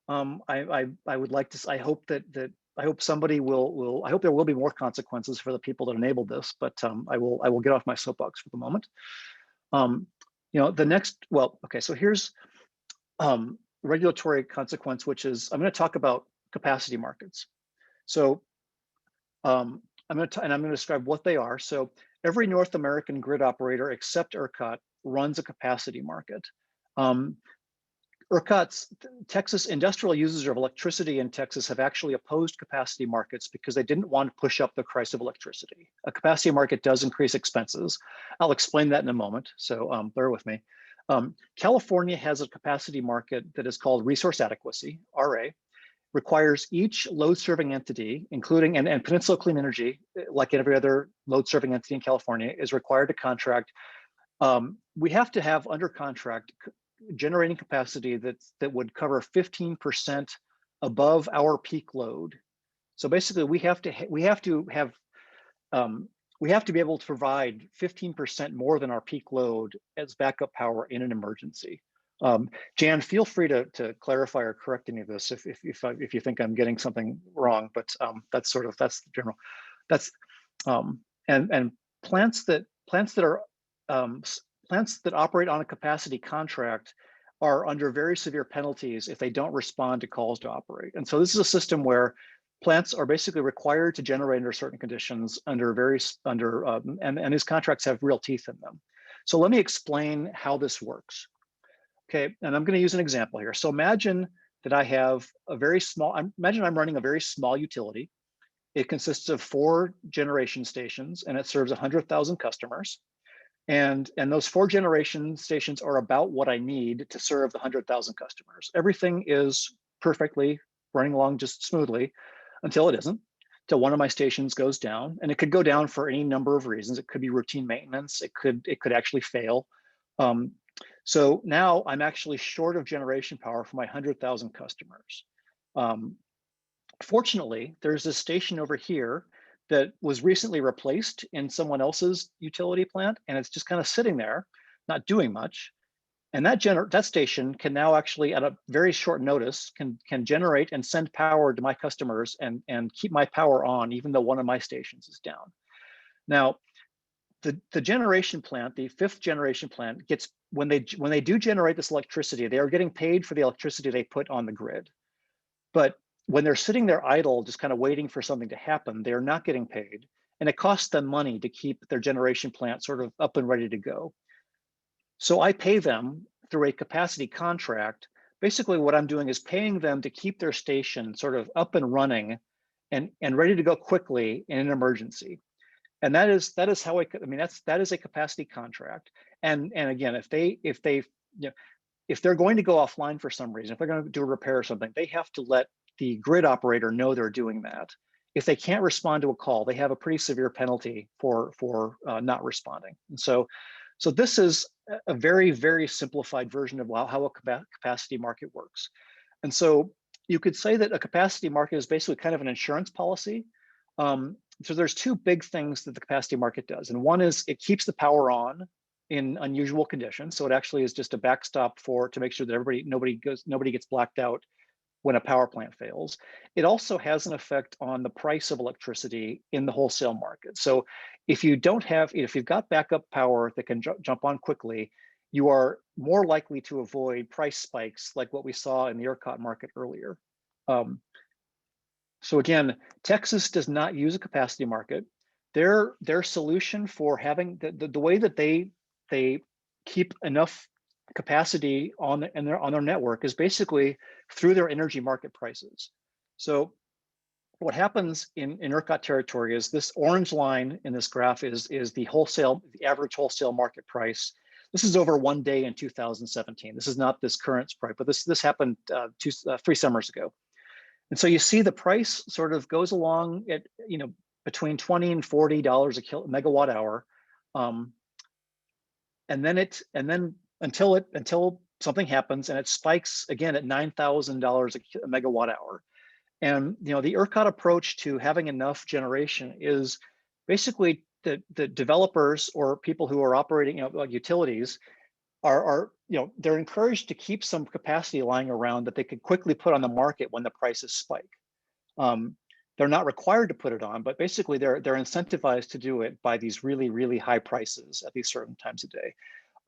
Speaker 1: I would like to. I hope somebody will. I hope there will be more consequences for the people that enabled this. But I will get off my soapbox for the moment. The next. Well, okay. So here's regulatory consequence, which is I'm going to talk about capacity markets. So I'm going to describe what they are. So every North American grid operator except ERCOT runs a capacity market. Texas industrial users of electricity in Texas have actually opposed capacity markets because they didn't want to push up the price of electricity. A capacity market does increase expenses. I'll explain that in a moment, so bear with me. California has a capacity market that is called resource adequacy, RA. Requires each load-serving entity, including, and Peninsula Clean Energy, like every other load-serving entity in California, is required to contract. We have to have under contract generating capacity that would cover 15% above our peak load. So basically, we have to be able to provide 15% more than our peak load as backup power in an emergency. Jan, feel free to clarify or correct any of this if you think I'm getting something wrong, but that's the general. That's and plants that operate on a capacity contract are under very severe penalties if they don't respond to calls to operate. And so this is a system where plants are basically required to generate under certain conditions and these contracts have real teeth in them. So let me explain how this works. Okay, and I'm going to use an example here. So imagine that I have imagine I'm running a very small utility. It consists of 4 generation stations and it serves 100,000 customers. And those 4 generation stations are about what I need to serve the 100,000 customers. Everything is perfectly running along just smoothly until it isn't, till one of my stations goes down. And it could go down for any number of reasons. It could be routine maintenance. It could actually fail. So now I'm actually short of generation power for my 100,000 customers. Fortunately, there's a station over here that was recently replaced in someone else's utility plant, and it's just kind of sitting there, not doing much. And that station can now actually, at a very short notice, can generate and send power to my customers and keep my power on, even though one of my stations is down. Now, the generation plant, the 5th generation plant, gets when they do generate this electricity, they are getting paid for the electricity they put on the grid. But when they're sitting there idle, just kind of waiting for something to happen, they're not getting paid, and it costs them money to keep their generation plant sort of up and ready to go. So I pay them through a capacity contract. Basically, what I'm doing is paying them to keep their station sort of up and running and ready to go quickly in an emergency. And that is how I mean, that is a capacity contract. And again, if they're going to go offline for some reason, if they're going to do a repair or something, they have to let the grid operator know they're doing that. If they can't respond to a call, they have a pretty severe penalty for not responding. And so this is a very, very simplified version of how a capacity market works. And so you could say that a capacity market is basically kind of an insurance policy. So there's 2 big things that the capacity market does. And one is it keeps the power on in unusual conditions. So it actually is just a backstop to make sure that nobody gets blacked out when a power plant fails. It also has an effect on the price of electricity in the wholesale market. So if you've got backup power that can jump on quickly, you are more likely to avoid price spikes like what we saw in the ERCOT market earlier. So again, Texas does not use a capacity market. Their solution for having the way that they keep enough capacity on their network is basically through their energy market prices. So what happens in ERCOT territory is this orange line in this graph is the average wholesale market price. This is over 1 day in 2017. This is not this current price, but this happened 3 summers ago. And so you see the price sort of goes along at, between $20 and $40 a megawatt hour. And then until something happens and it spikes again at $9,000 a megawatt hour. And the ERCOT approach to having enough generation is basically the developers or people who are operating, like utilities, they're encouraged to keep some capacity lying around that they could quickly put on the market when the prices spike. They're not required to put it on, but basically they're incentivized to do it by these really, really high prices at these certain times a day.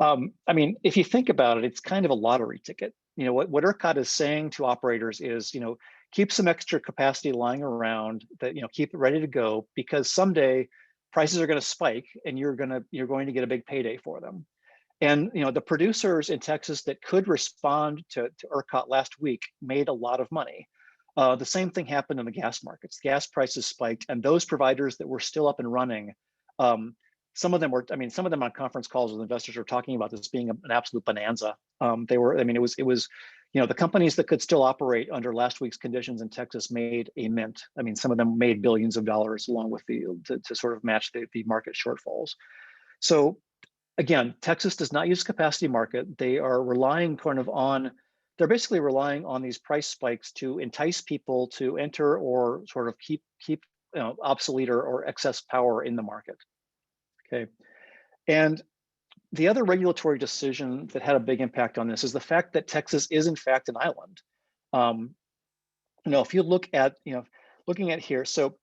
Speaker 1: I mean, if you think about it, it's kind of a lottery ticket. What ERCOT is saying to operators is, keep some extra capacity lying around that, keep it ready to go, because someday prices are going to spike and you're going to get a big payday for them. And the producers in Texas that could respond to ERCOT last week made a lot of money. The same thing happened in the gas markets. Gas prices spiked, and those providers that were still up and running, some of them on conference calls with investors were talking about this being an absolute bonanza. It was, the companies that could still operate under last week's conditions in Texas made a mint. I mean, some of them made billions of dollars along with to sort of match the market shortfalls. So again, Texas does not use capacity market. They are they're basically relying on these price spikes to entice people to enter or sort of keep obsolete or excess power in the market. Okay. And the other regulatory decision that had a big impact on this is the fact that Texas is in fact an island. If you look at, looking at here, so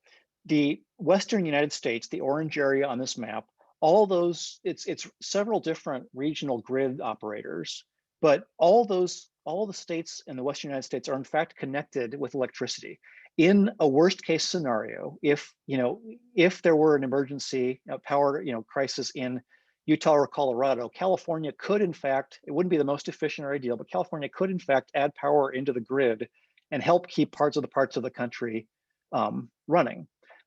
Speaker 1: the Western United States, the orange area on this map, all those, it's several different regional grid operators, but all the states in the Western United States are in fact connected with electricity. In a worst case scenario, if there were an emergency power crisis in Utah or Colorado, California could in fact, it wouldn't be the most efficient or ideal, but California could in fact add power into the grid and help keep parts of the country running.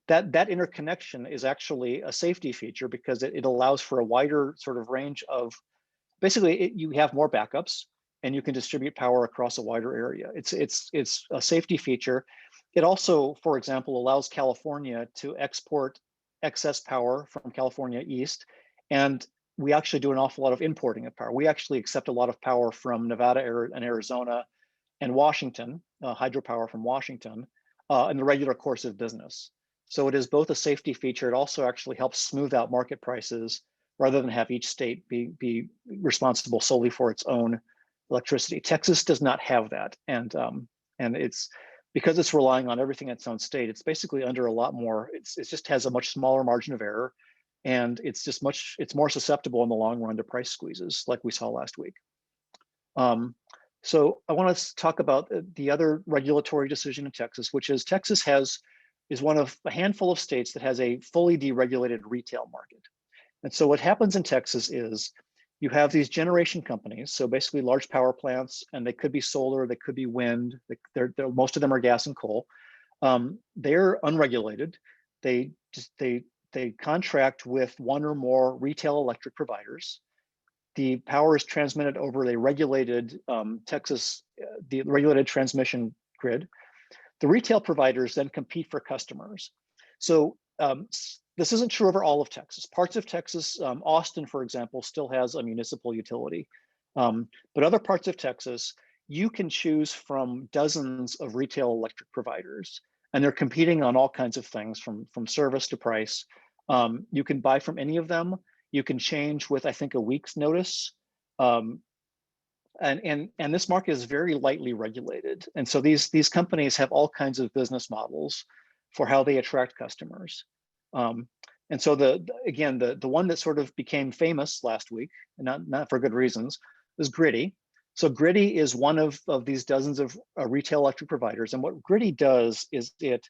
Speaker 1: That interconnection is actually a safety feature because it allows for a wider sort of range of, basically you have more backups and you can distribute power across a wider area. It's a safety feature. It also, for example, allows California to export excess power from California east. And we actually do an awful lot of importing of power. We actually accept a lot of power from Nevada and Arizona and Washington, hydropower from Washington, in the regular course of business. So it is both a safety feature. It also actually helps smooth out market prices rather than have each state be responsible solely for its own electricity. Texas does not have that, and it's because it's relying on everything in its own state. It's basically under a lot more. It just has a much smaller margin of error, and it's more susceptible in the long run to price squeezes like we saw last week. So I want to talk about the other regulatory decision in Texas, which is Texas is one of a handful of states that has a fully deregulated retail market. And so what happens in Texas is you have these generation companies, so basically large power plants, and they could be solar, they could be wind, most of them are gas and coal. They're unregulated. They contract with one or more retail electric providers. The power is transmitted over the regulated the regulated transmission grid. The retail providers then compete for customers. So this isn't true over all of Texas. Parts of Texas, Austin, for example, still has a municipal utility. But other parts of Texas, you can choose from dozens of retail electric providers, and they're competing on all kinds of things from service to price. You can buy from any of them. You can change with, I think, a week's notice. And this market is very lightly regulated. And so these companies have all kinds of business models for how they attract customers. And so the one that sort of became famous last week, and not for good reasons, is Griddy. So Griddy is one of these dozens of retail electric providers. And what Griddy does is it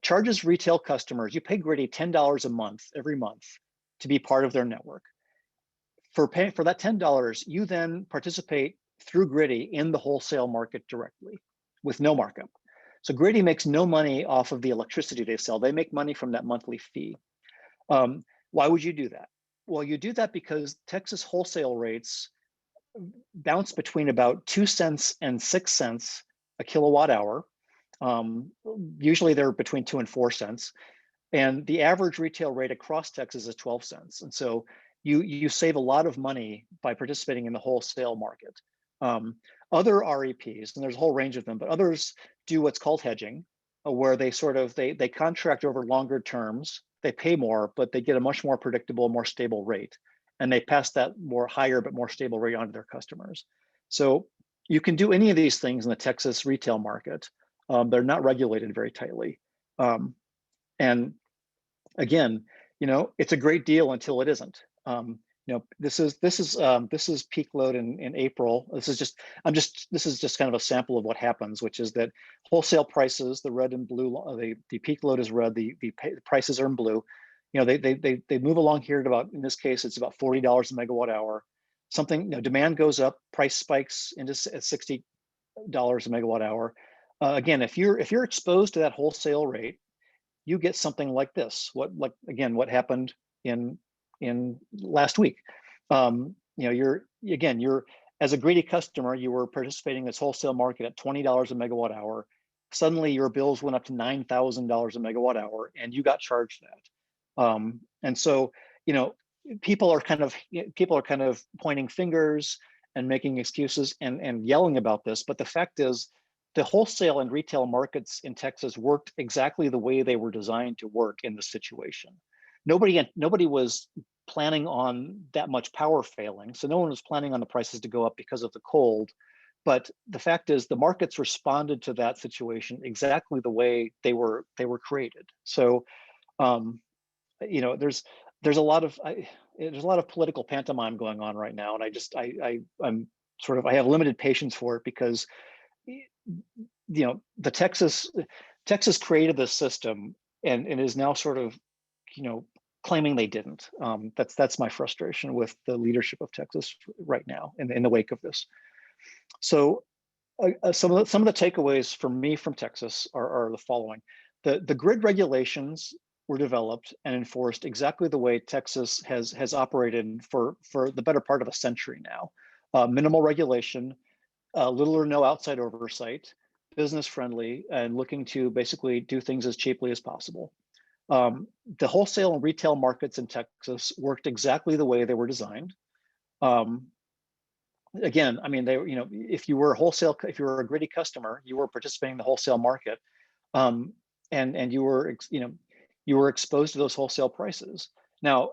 Speaker 1: charges retail customers. You pay Griddy $10 a month every month to be part of their network. For that $10, you then participate through Griddy in the wholesale market directly with no markup. So Griddy makes no money off of the electricity they sell. They make money from that monthly fee. Why would you do that? Well, you do that because Texas wholesale rates bounce between about 2 cents and 6 cents a kilowatt hour. Usually they're between 2 and 4 cents. And the average retail rate across Texas is 12 cents. And so you save a lot of money by participating in the wholesale market. Other REPs, and there's a whole range of them, but others do what's called hedging, where they they contract over longer terms, they pay more, but they get a much more predictable, more stable rate. And they pass that higher but more stable rate on to their customers. So you can do any of these things in the Texas retail market. They're not regulated very tightly. And again, it's a great deal until it isn't. This is peak load in April. This is just kind of a sample of what happens, which is that wholesale prices, the red and blue, the peak load is red, the prices are in blue. They move along here at about, in this case, it's about $40 a megawatt hour. Demand goes up, price spikes into $60 a megawatt hour. Again, if you're exposed to that wholesale rate, you get something like this. What happened in last week? You're as a Griddy customer, you were participating in this wholesale market at $20 a megawatt hour. Suddenly, your bills went up to $9,000 a megawatt hour, and you got charged that. And so, people are kind of pointing fingers and making excuses and yelling about this. But the fact is, the wholesale and retail markets in Texas worked exactly the way they were designed to work in this situation. Nobody was planning on that much power failing, so no one was planning on the prices to go up because of the cold. But the fact is, the markets responded to that situation exactly the way they were created. So, there's a lot of political pantomime going on right now, and I have limited patience for it because the Texas created this system and is now sort of claiming they didn't. That's my frustration with the leadership of Texas right now in the wake of this. So some of the takeaways for me from Texas are the following. The grid regulations were developed and enforced exactly the way Texas has operated for the better part of a century now. Minimal regulation, little or no outside oversight, business friendly, and looking to basically do things as cheaply as possible. The wholesale and retail markets in Texas worked exactly the way they were designed. Again, if you were a Griddy customer, you were participating in the wholesale market, and you were exposed to those wholesale prices. Now,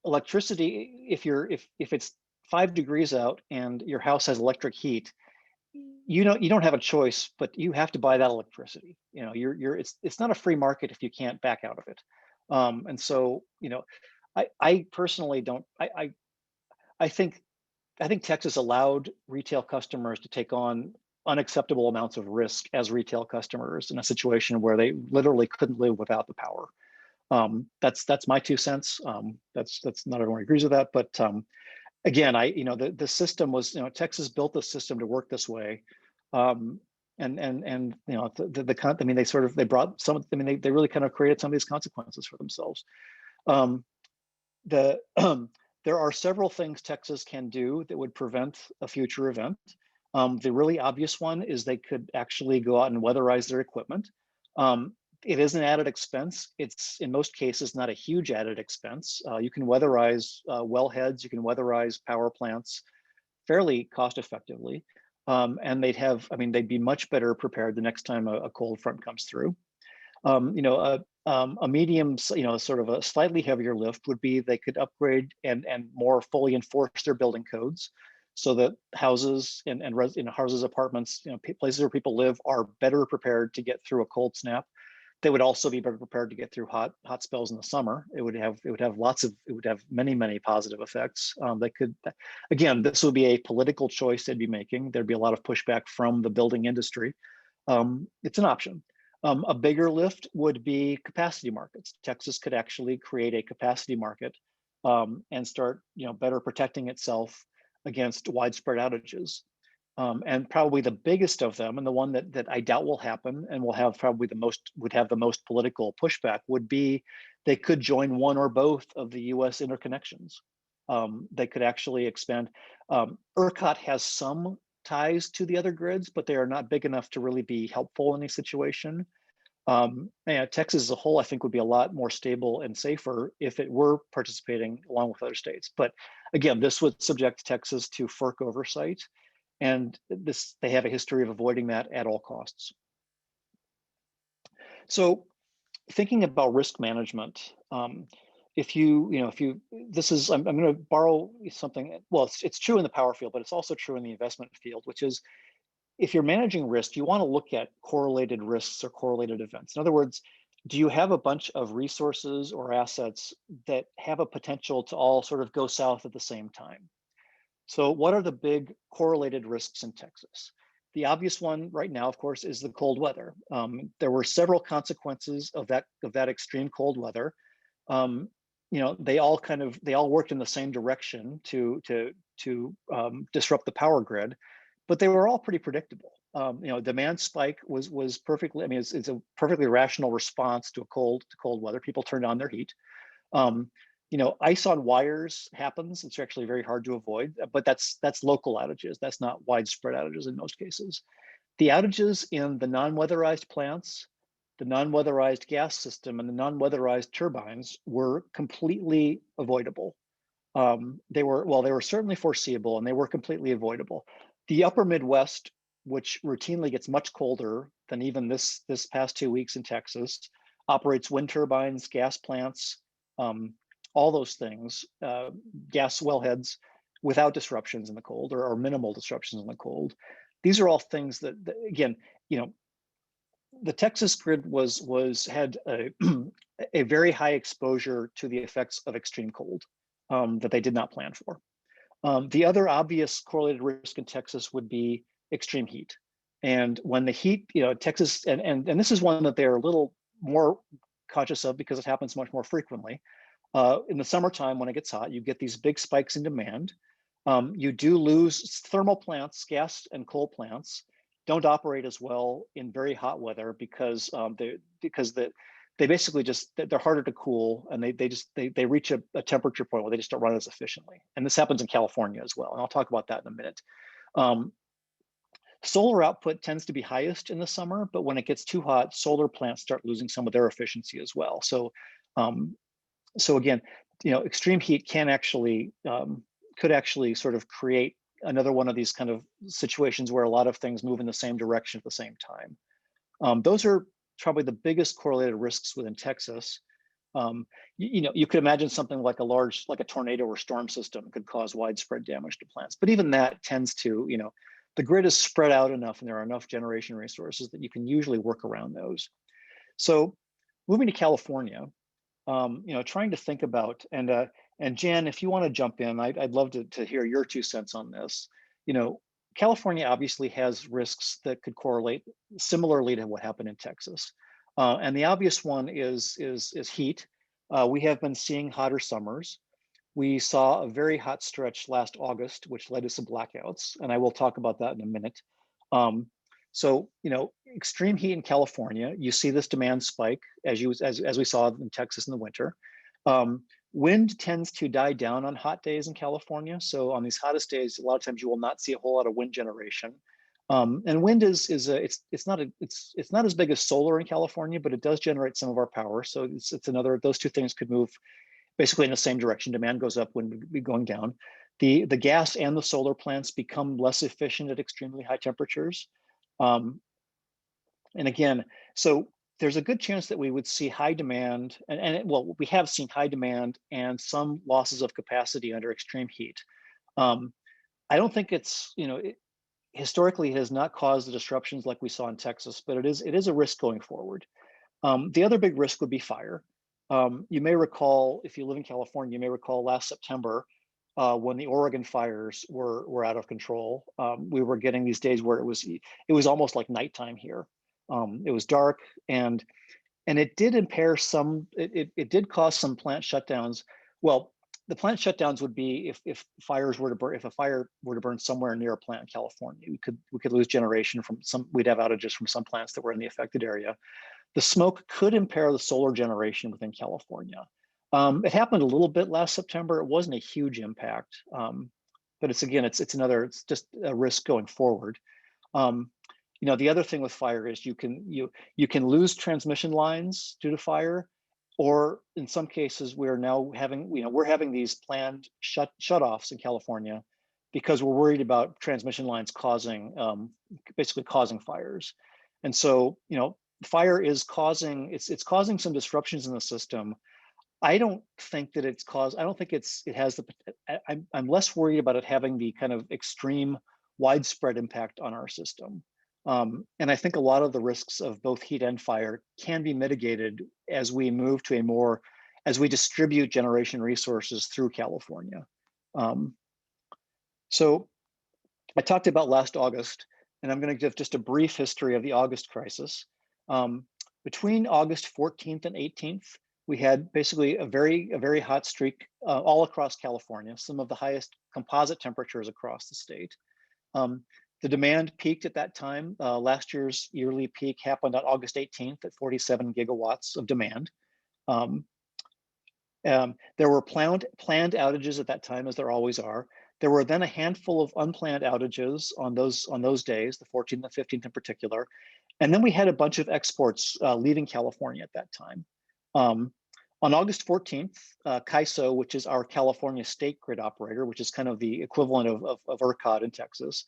Speaker 1: electricity, if it's 5 degrees out and your house has electric heat, you don't have a choice, but you have to buy that electricity. It's not a free market if you can't back out of it. And so, I personally don't. I think Texas allowed retail customers to take on unacceptable amounts of risk as retail customers in a situation where they literally couldn't live without the power. That's my 2 cents. That's not everyone agrees with that, but again, the system was, Texas built the system to work this way. And I mean, they brought some, I mean, they really kind of created some of these consequences for themselves. The There are several things Texas can do that would prevent a future event. The really obvious one is they could actually go out and weatherize their equipment. It is an added expense. It's in most cases not a huge added expense. You can weatherize wellheads, you can weatherize power plants fairly cost effectively. And they'd be much better prepared the next time a cold front comes through. A medium, sort of a slightly heavier lift would be they could upgrade and more fully enforce their building codes so that houses and houses, apartments, places where people live are better prepared to get through a cold snap. They would also be better prepared to get through hot spells in the summer. It would have many positive effects. Again, this would be a political choice they'd be making. There'd be a lot of pushback from the building industry. It's an option. A bigger lift would be capacity markets. Texas could actually create a capacity market and start, better protecting itself against widespread outages. And probably the biggest of them, and the one that I doubt will happen, and will have probably would have the most political pushback, would be they could join one or both of the U.S. interconnections. They could actually expand. ERCOT has some ties to the other grids, but they are not big enough to really be helpful in any situation. Texas as a whole, I think, would be a lot more stable and safer if it were participating along with other states. But again, this would subject Texas to FERC oversight, and they have a history of avoiding that at all costs. So, thinking about risk management, I'm going to borrow something. Well, it's true in the power field, but it's also true in the investment field, which is, if you're managing risk, you want to look at correlated risks or correlated events. In other words, do you have a bunch of resources or assets that have a potential to all sort of go south at the same time? So what are the big correlated risks in Texas? The obvious one right now, of course, is the cold weather. There were several consequences of that extreme cold weather. They all worked in the same direction to disrupt the power grid, but they were all pretty predictable. Demand spike was perfectly. I mean, it's a perfectly rational response to cold weather. People turned on their heat. Ice on wires happens. It's actually very hard to avoid, but that's local outages. That's not widespread outages in most cases. The outages in the non-weatherized plants, the non-weatherized gas system, and the non-weatherized turbines were completely avoidable. They were certainly foreseeable, and they were completely avoidable. The upper Midwest, which routinely gets much colder than even this past 2 weeks in Texas, operates wind turbines, gas plants, all those things, gas wellheads, without disruptions in the cold, or minimal disruptions in the cold. These are all things that again, the Texas grid had a very high exposure to the effects of extreme cold that they did not plan for. The other obvious correlated risk in Texas would be extreme heat. And when the heat, Texas, and this is one that they're a little more conscious of because it happens much more frequently. In the summertime, when it gets hot, you get these big spikes in demand. You do lose thermal plants, gas and coal plants don't operate as well in very hot weather because they basically they're harder to cool, and they reach a temperature point where they just don't run as efficiently. And this happens in California as well, and I'll talk about that in a minute. Solar output tends to be highest in the summer, but when it gets too hot, solar plants start losing some of their efficiency as well. So again, extreme heat could actually sort of create another one of these kind of situations where a lot of things move in the same direction at the same time. Those are probably the biggest correlated risks within Texas. You could imagine something like like a tornado or storm system could cause widespread damage to plants. But even that tends to, the grid is spread out enough and there are enough generation resources that you can usually work around those. So moving to California, trying to think about, and Jan, if you want to jump in, I'd love to hear your 2 cents on this. California obviously has risks that could correlate similarly to what happened in Texas. And the obvious one is heat. We have been seeing hotter summers. We saw a very hot stretch last August, which led to some blackouts, and I will talk about that in a minute. So, extreme heat in California, you see this demand spike as we saw in Texas in the winter. Wind tends to die down on hot days in California. So on these hottest days, a lot of times you will not see a whole lot of wind generation. And wind it's not as big as solar in California, but it does generate some of our power. So it's another, those 2 things could move basically in the same direction. Demand goes up, wind would be going down. The gas and the solar plants become less efficient at extremely high temperatures. And again, so there's a good chance that we would see high demand, well, we have seen high demand and some losses of capacity under extreme heat. I don't think it's, historically it has not caused the disruptions like we saw in Texas, but it is a risk going forward. The other big risk would be fire. You may recall, if you live in California, you may recall last September when the Oregon fires were out of control. We were getting these days where it was almost like nighttime here. It was dark, and it did impair some. It did cause some plant shutdowns. Well, the plant shutdowns would be if a fire were to burn somewhere near a plant in California, we could lose generation from some. We'd have outages from some plants that were in the affected area. The smoke could impair the solar generation within California. It happened a little bit last September. It wasn't a huge impact, but it's just a risk going forward. The other thing with fire is you can lose transmission lines due to fire, or in some cases we're now having these planned shutoffs in California because we're worried about transmission lines basically causing fires. And so, fire is causing some disruptions in the system. I don't think that I'm less worried about it having the kind of extreme widespread impact on our system. And I think a lot of the risks of both heat and fire can be mitigated as we move to as we distribute generation resources through California. So I talked about last August, and I'm going to give just a brief history of the August crisis. Between August 14th and 18th, we had basically a very hot streak all across California, some of the highest composite temperatures across the state. The demand peaked at that time. Last year's yearly peak happened on August 18th at 47 gigawatts of demand. There were planned outages at that time, as there always are. There were then a handful of unplanned outages on those days, the 14th and 15th in particular. And then we had a bunch of exports leaving California at that time. On August 14th, CAISO, which is our California state grid operator, which is kind of the equivalent of ERCOT in Texas.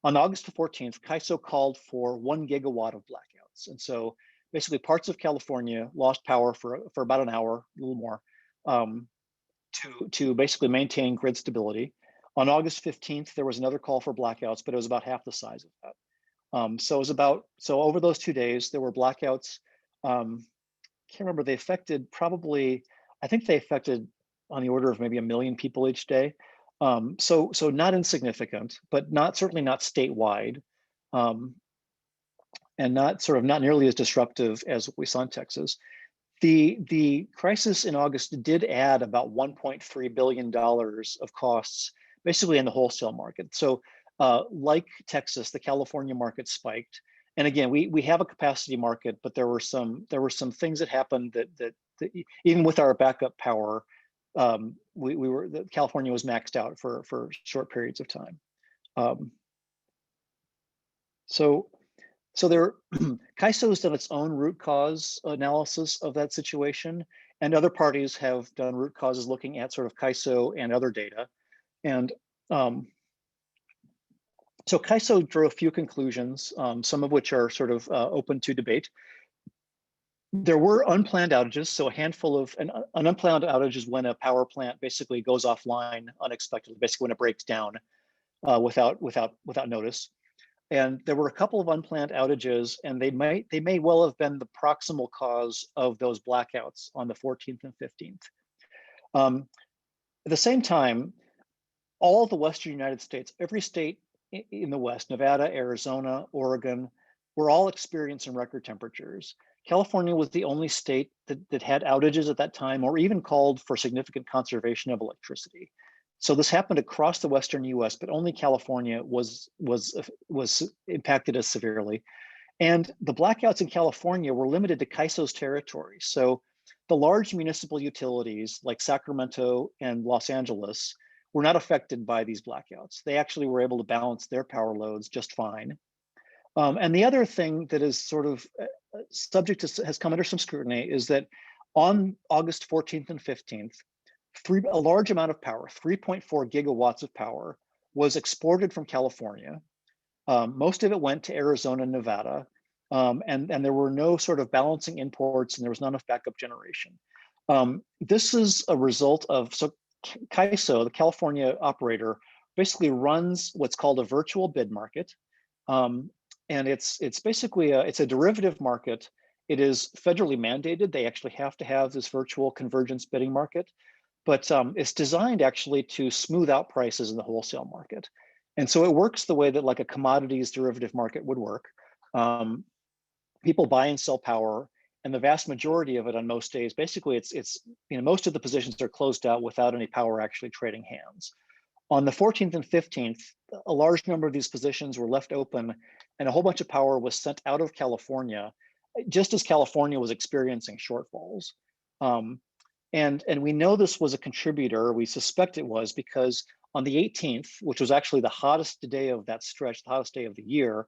Speaker 1: On August 14th, CAISO called for 1 gigawatt of blackouts. And so basically parts of California lost power for about an hour, a little more, to basically maintain grid stability. On August 15th, there was another call for blackouts, but it was about half the size of that. So over those 2 days, there were blackouts. Can't remember, I think they affected on the order of maybe 1 million people each day. So not insignificant, but certainly not statewide, and not nearly as disruptive as what we saw in Texas. The crisis in August did add about $1.3 billion of costs, basically in the wholesale market. So like Texas, the California market spiked. And again, we have a capacity market, but there were some things that happened that even with our backup power, California was maxed out for short periods of time. So CAISO has done its own root cause analysis of that situation, and other parties have done root causes looking at sort of CAISO and other data. And so CAISO drew a few conclusions, some of which are sort of open to debate. The first conclusion is that CAISO has done its own root cause analysis of that situation, and other parties have done root causes looking at sort of CAISO and other data. And so CAISO drew a few conclusions, some of which are sort of open to debate. There were unplanned outages, so a handful of an unplanned outage is when a power plant basically goes offline unexpectedly, basically when it breaks down without notice. And there were a couple of unplanned outages, and they may well have been the proximal cause of those blackouts on the 14th and 15th. At the same time, all of the Western United States, every state in the West, Nevada, Arizona, Oregon, were all experiencing record temperatures. California was the only state that had outages at that time, or even called for significant conservation of electricity. So this happened across the Western US, but only California was impacted as severely. And the blackouts in California were limited to CAISO's territory. So the large municipal utilities like Sacramento and Los Angeles were not affected by these blackouts. They actually were able to balance their power loads just fine. And the other thing that is sort of subject to, has come under some scrutiny, is that on August 14th and 15th, a large amount of power, 3.4 gigawatts of power, was exported from California. Most of it went to Arizona and Nevada, and there were no sort of balancing imports, and there was not enough backup generation. This is a result of, so CAISO, the California operator, basically runs what's called a virtual bid market. And it's basically it's a derivative market. It is federally mandated. They actually have to have this virtual convergence bidding market, but it's designed actually to smooth out prices in the wholesale market. And so it works the way that like a commodities derivative market would work. People buy and sell power, and the vast majority of it on most days, basically it's most of the positions are closed out without any power actually trading hands. On the 14th and 15th, a large number of these positions were left open, and a whole bunch of power was sent out of California, just as California was experiencing shortfalls. And we know this was a contributor, we suspect it was, because on the 18th, which was actually the hottest day of that stretch, the hottest day of the year,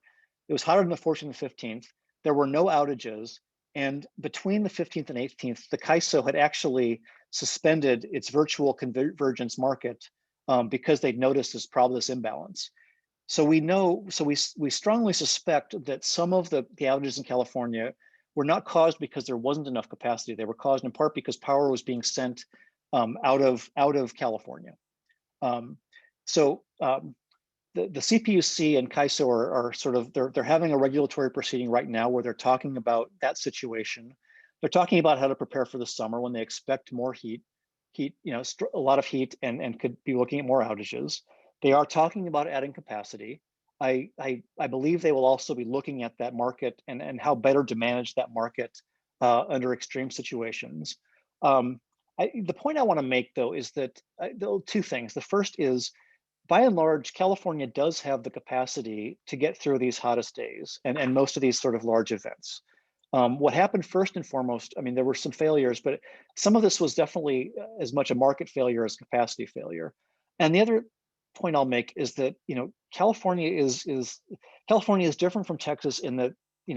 Speaker 1: it was hotter than the 14th and 15th, there were no outages, and between the 15th and 18th, the CAISO had actually suspended its virtual convergence market because they'd noticed this imbalance. So we strongly suspect that some of the outages in California were not caused because there wasn't enough capacity. They were caused in part because power was being sent out of California. The CPUC and CAISO are sort of, they're having a regulatory proceeding right now where they're talking about that situation. They're talking about how to prepare for the summer when they expect more heat, a lot of heat, and could be looking at more outages. They are talking about adding capacity. I believe they will also be looking at that market and how better to manage that market under extreme situations. The point I want to make, though, is that two things. The first is, by and large, California does have the capacity to get through these hottest days and most of these sort of large events. What happened first and foremost, I mean, there were some failures, but some of this was definitely as much a market failure as capacity failure. And the other point I'll make is that California is different from Texas in that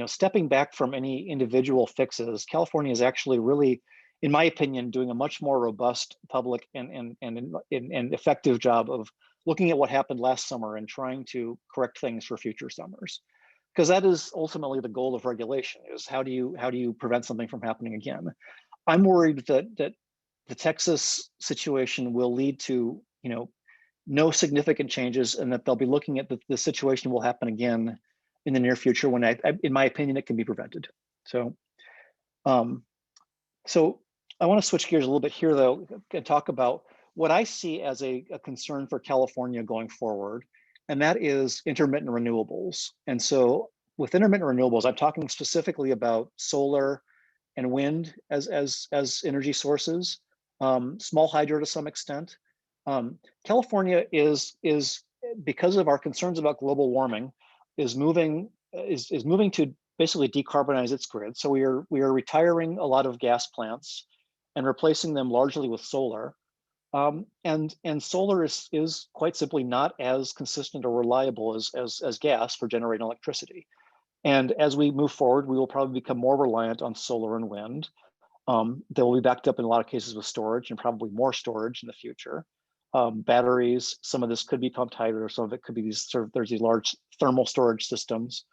Speaker 1: stepping back from any individual fixes, California is actually really, in my opinion, doing a much more robust public and effective job of looking at what happened last summer and trying to correct things for future summers. Because that is ultimately the goal of regulation, is how do you prevent something from happening again? I'm worried that the Texas situation will lead to no significant changes, and that they'll be looking at the situation will happen again in the near future when in my opinion, it can be prevented. So I want to switch gears a little bit here, though, and talk about what I see as a concern for California going forward, and that is intermittent renewables. And so with intermittent renewables, I'm talking specifically about solar and wind as energy sources, small hydro to some extent. California is because of our concerns about global warming, is moving to basically decarbonize its grid. So we are retiring a lot of gas plants and replacing them largely with solar. And solar is quite simply not as consistent or reliable as gas for generating electricity. And as we move forward, we will probably become more reliant on solar and wind. They will be backed up in a lot of cases with storage, and probably more storage in the future. Batteries, some of this could be pumped hydro, some of it could be there's these large thermal storage systems.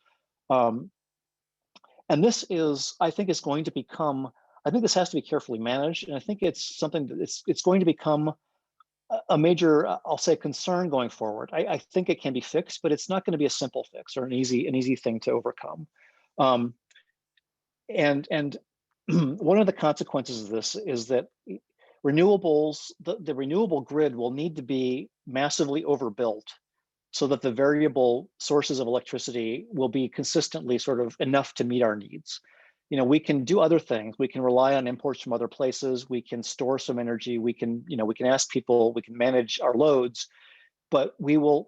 Speaker 1: And this is, I think it's going to become, I think this has to be carefully managed. And I think it's something that it's going to become a major, I'll say, concern going forward. I think it can be fixed, but it's not going to be a simple fix or an easy thing to overcome. And one of the consequences of this is that renewables, the renewable grid will need to be massively overbuilt so that the variable sources of electricity will be consistently sort of enough to meet our needs. You know, we can do other things. We can rely on imports from other places. We can store some energy. We can, you know, we can ask people, we can manage our loads, but we'll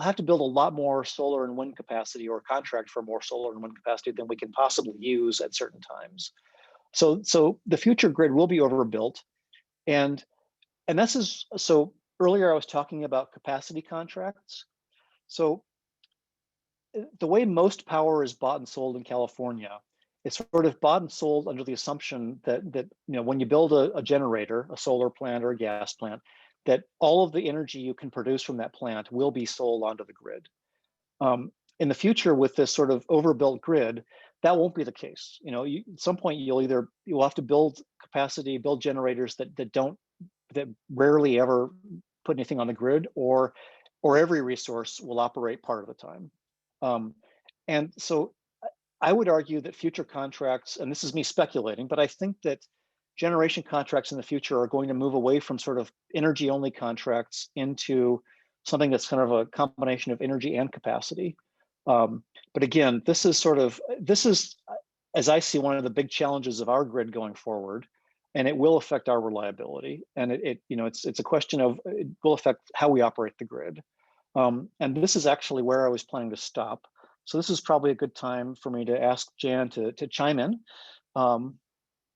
Speaker 1: have to build a lot more solar and wind capacity, or contract for more solar and wind capacity than we can possibly use at certain times. So the future grid will be overbuilt. And this is, so earlier I was talking about capacity contracts. So the way most power is bought and sold in California, it's sort of bought and sold under the assumption that you know, when you build a generator, a solar plant or a gas plant, that all of the energy you can produce from that plant will be sold onto the grid. In the future, with this sort of overbuilt grid, that won't be the case. You know, at some point you'll have to build capacity, build generators that rarely ever put anything on the grid, or every resource will operate part of the time. And so I would argue that future contracts, and this is me speculating, but I think that generation contracts in the future are going to move away from sort of energy only contracts into something that's kind of a combination of energy and capacity. But again, this is, as I see, one of the big challenges of our grid going forward, and it will affect our reliability. And it's a question of, it will affect how we operate the grid. And this is actually where I was planning to stop. So this is probably a good time for me to ask Jan to chime in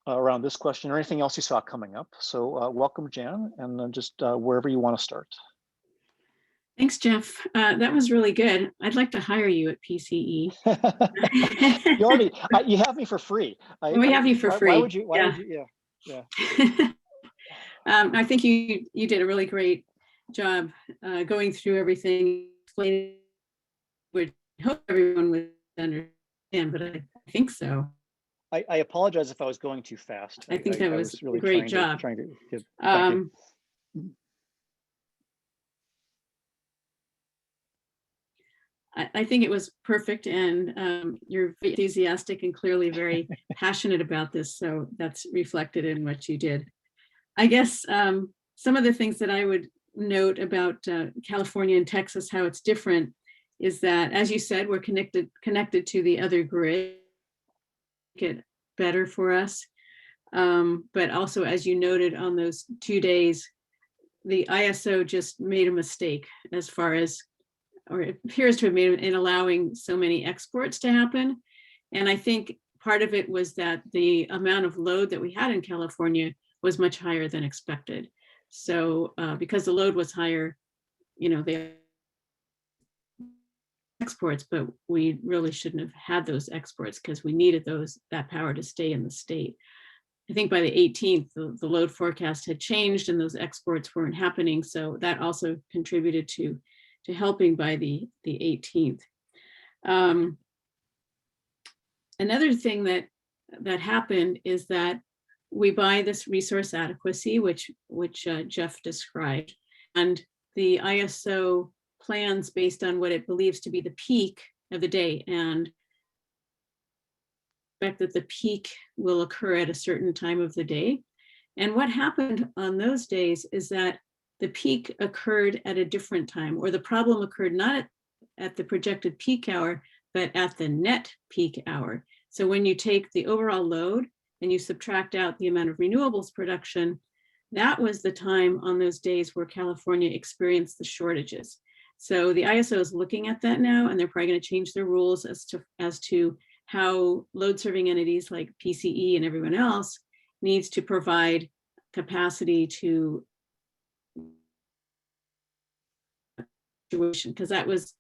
Speaker 1: around this question or anything else you saw coming up. So welcome, Jan, and then just wherever you want to start.
Speaker 3: Thanks, Jeff. That was really good. I'd like to hire you at PCE.
Speaker 1: You have me for free.
Speaker 3: We have you for free.
Speaker 1: Why would you? Yeah.
Speaker 3: I think you did a really great job going through everything, explaining. Would hope everyone would understand, but I think so.
Speaker 1: I apologize if I was going too fast.
Speaker 3: I think that was really a great job. I think it was perfect, and you're enthusiastic and clearly very passionate about this, so that's reflected in what you did. I guess some of the things that I would note about California and Texas, how it's different, is that, as you said, we're connected to the other grid, make it better for us. But also, as you noted, on those 2 days, the ISO just made a mistake as far as, or it appears to have made, in allowing so many exports to happen. And I think part of it was that the amount of load that we had in California was much higher than expected. So because the load was higher, you know, they exports, but we really shouldn't have had those exports because we needed that power to stay in the state. I think by the 18th, the load forecast had changed and those exports weren't happening. So that also contributed to helping by the 18th. Another thing that happened is that we buy this resource adequacy, which Jeff described, and the ISO plans based on what it believes to be the peak of the day, and expect that the peak will occur at a certain time of the day. And what happened on those days is that the peak occurred at a different time, or the problem occurred not at the projected peak hour, but at the net peak hour. So when you take the overall load and you subtract out the amount of renewables production, that was the time on those days where California experienced the shortages. So the ISO is looking at that now, and they're probably going to change their rules as to how load serving entities like PCE and everyone else needs to provide capacity to situation, because that was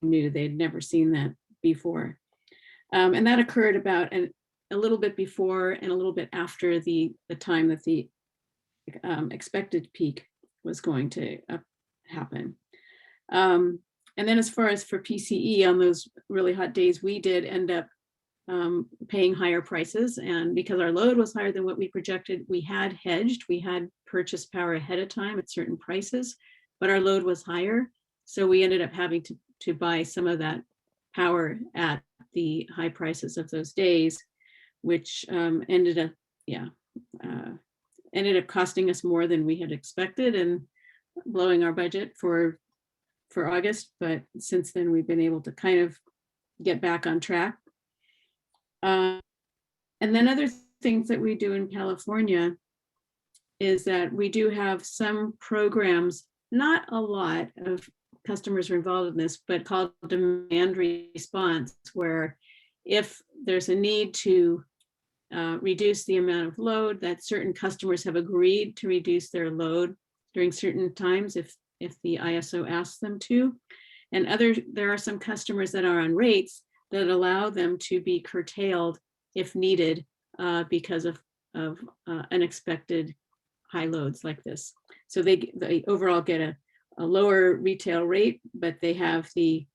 Speaker 3: new. They'd never seen that before. And that occurred about a little bit before and a little bit after the time that the expected peak was going to happen. And then as far as for PCE on those really hot days, we did end up paying higher prices. And because our load was higher than what we projected, we had hedged, we had purchased power ahead of time at certain prices, but our load was higher. So we ended up having to buy some of that power at the high prices of those days, which ended up costing us more than we had expected and blowing our budget for August. But since then, we've been able to kind of get back on track. And then other things that we do in California is that we do have some programs, not a lot of customers are involved in this, but called demand response, where if there's a need to reduce the amount of load, that certain customers have agreed to reduce their load during certain times if the ISO asks them to. And there are some customers that are on rates that allow them to be curtailed if needed because of unexpected high loads like this. So they overall get a lower retail rate, but they have the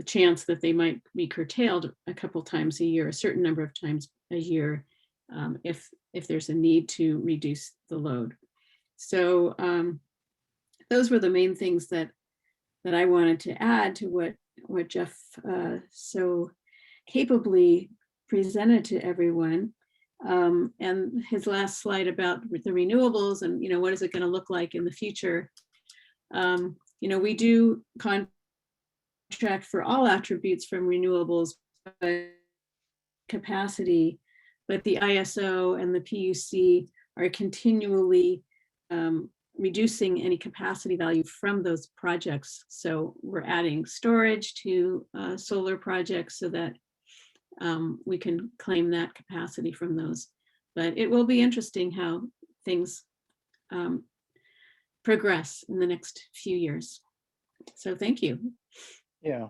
Speaker 3: chance that they might be curtailed a couple times a year, a certain number of times a year, if there's a need to reduce the load. So those were the main things that I wanted to add to what Jeff so capably presented to everyone. And his last slide about the renewables and what is it going to look like in the future. We do contract for all attributes from renewables, but capacity, but the ISO and the PUC are continually reducing any capacity value from those projects. So we're adding storage to solar projects so that we can claim that capacity from those. But it will be interesting how things progress in the next few years. So thank you.
Speaker 1: Yeah,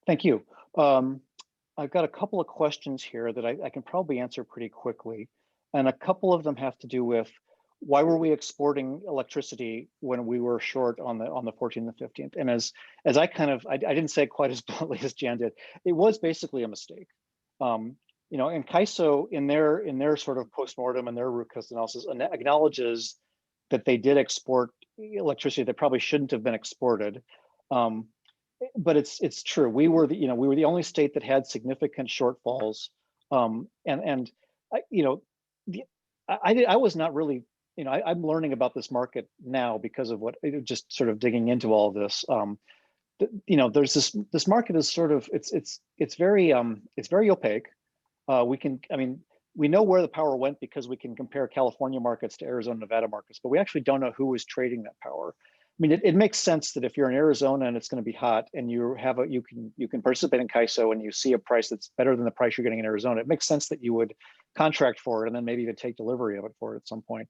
Speaker 1: thank you. I've got a couple of questions here that I can probably answer pretty quickly. And a couple of them have to do with why were we exporting electricity when we were short on the 14th and 15th? And as I didn't say it quite as bluntly as Jan did, it was basically a mistake. And CAISO in their sort of postmortem and their root cause analysis acknowledges that they did export electricity that probably shouldn't have been exported. But it's true. We were the only state that had significant shortfalls. I was not really, I'm learning about this market now because of just sort of digging into all of this. There's this market is sort of it's very opaque. We know where the power went because we can compare California markets to Arizona, Nevada markets, but we actually don't know who was trading that power. I mean, it makes sense that if you're in Arizona and it's going to be hot and you can participate in CAISO and you see a price that's better than the price you're getting in Arizona, it makes sense that you would contract for it and then maybe even take delivery of it for it at some point.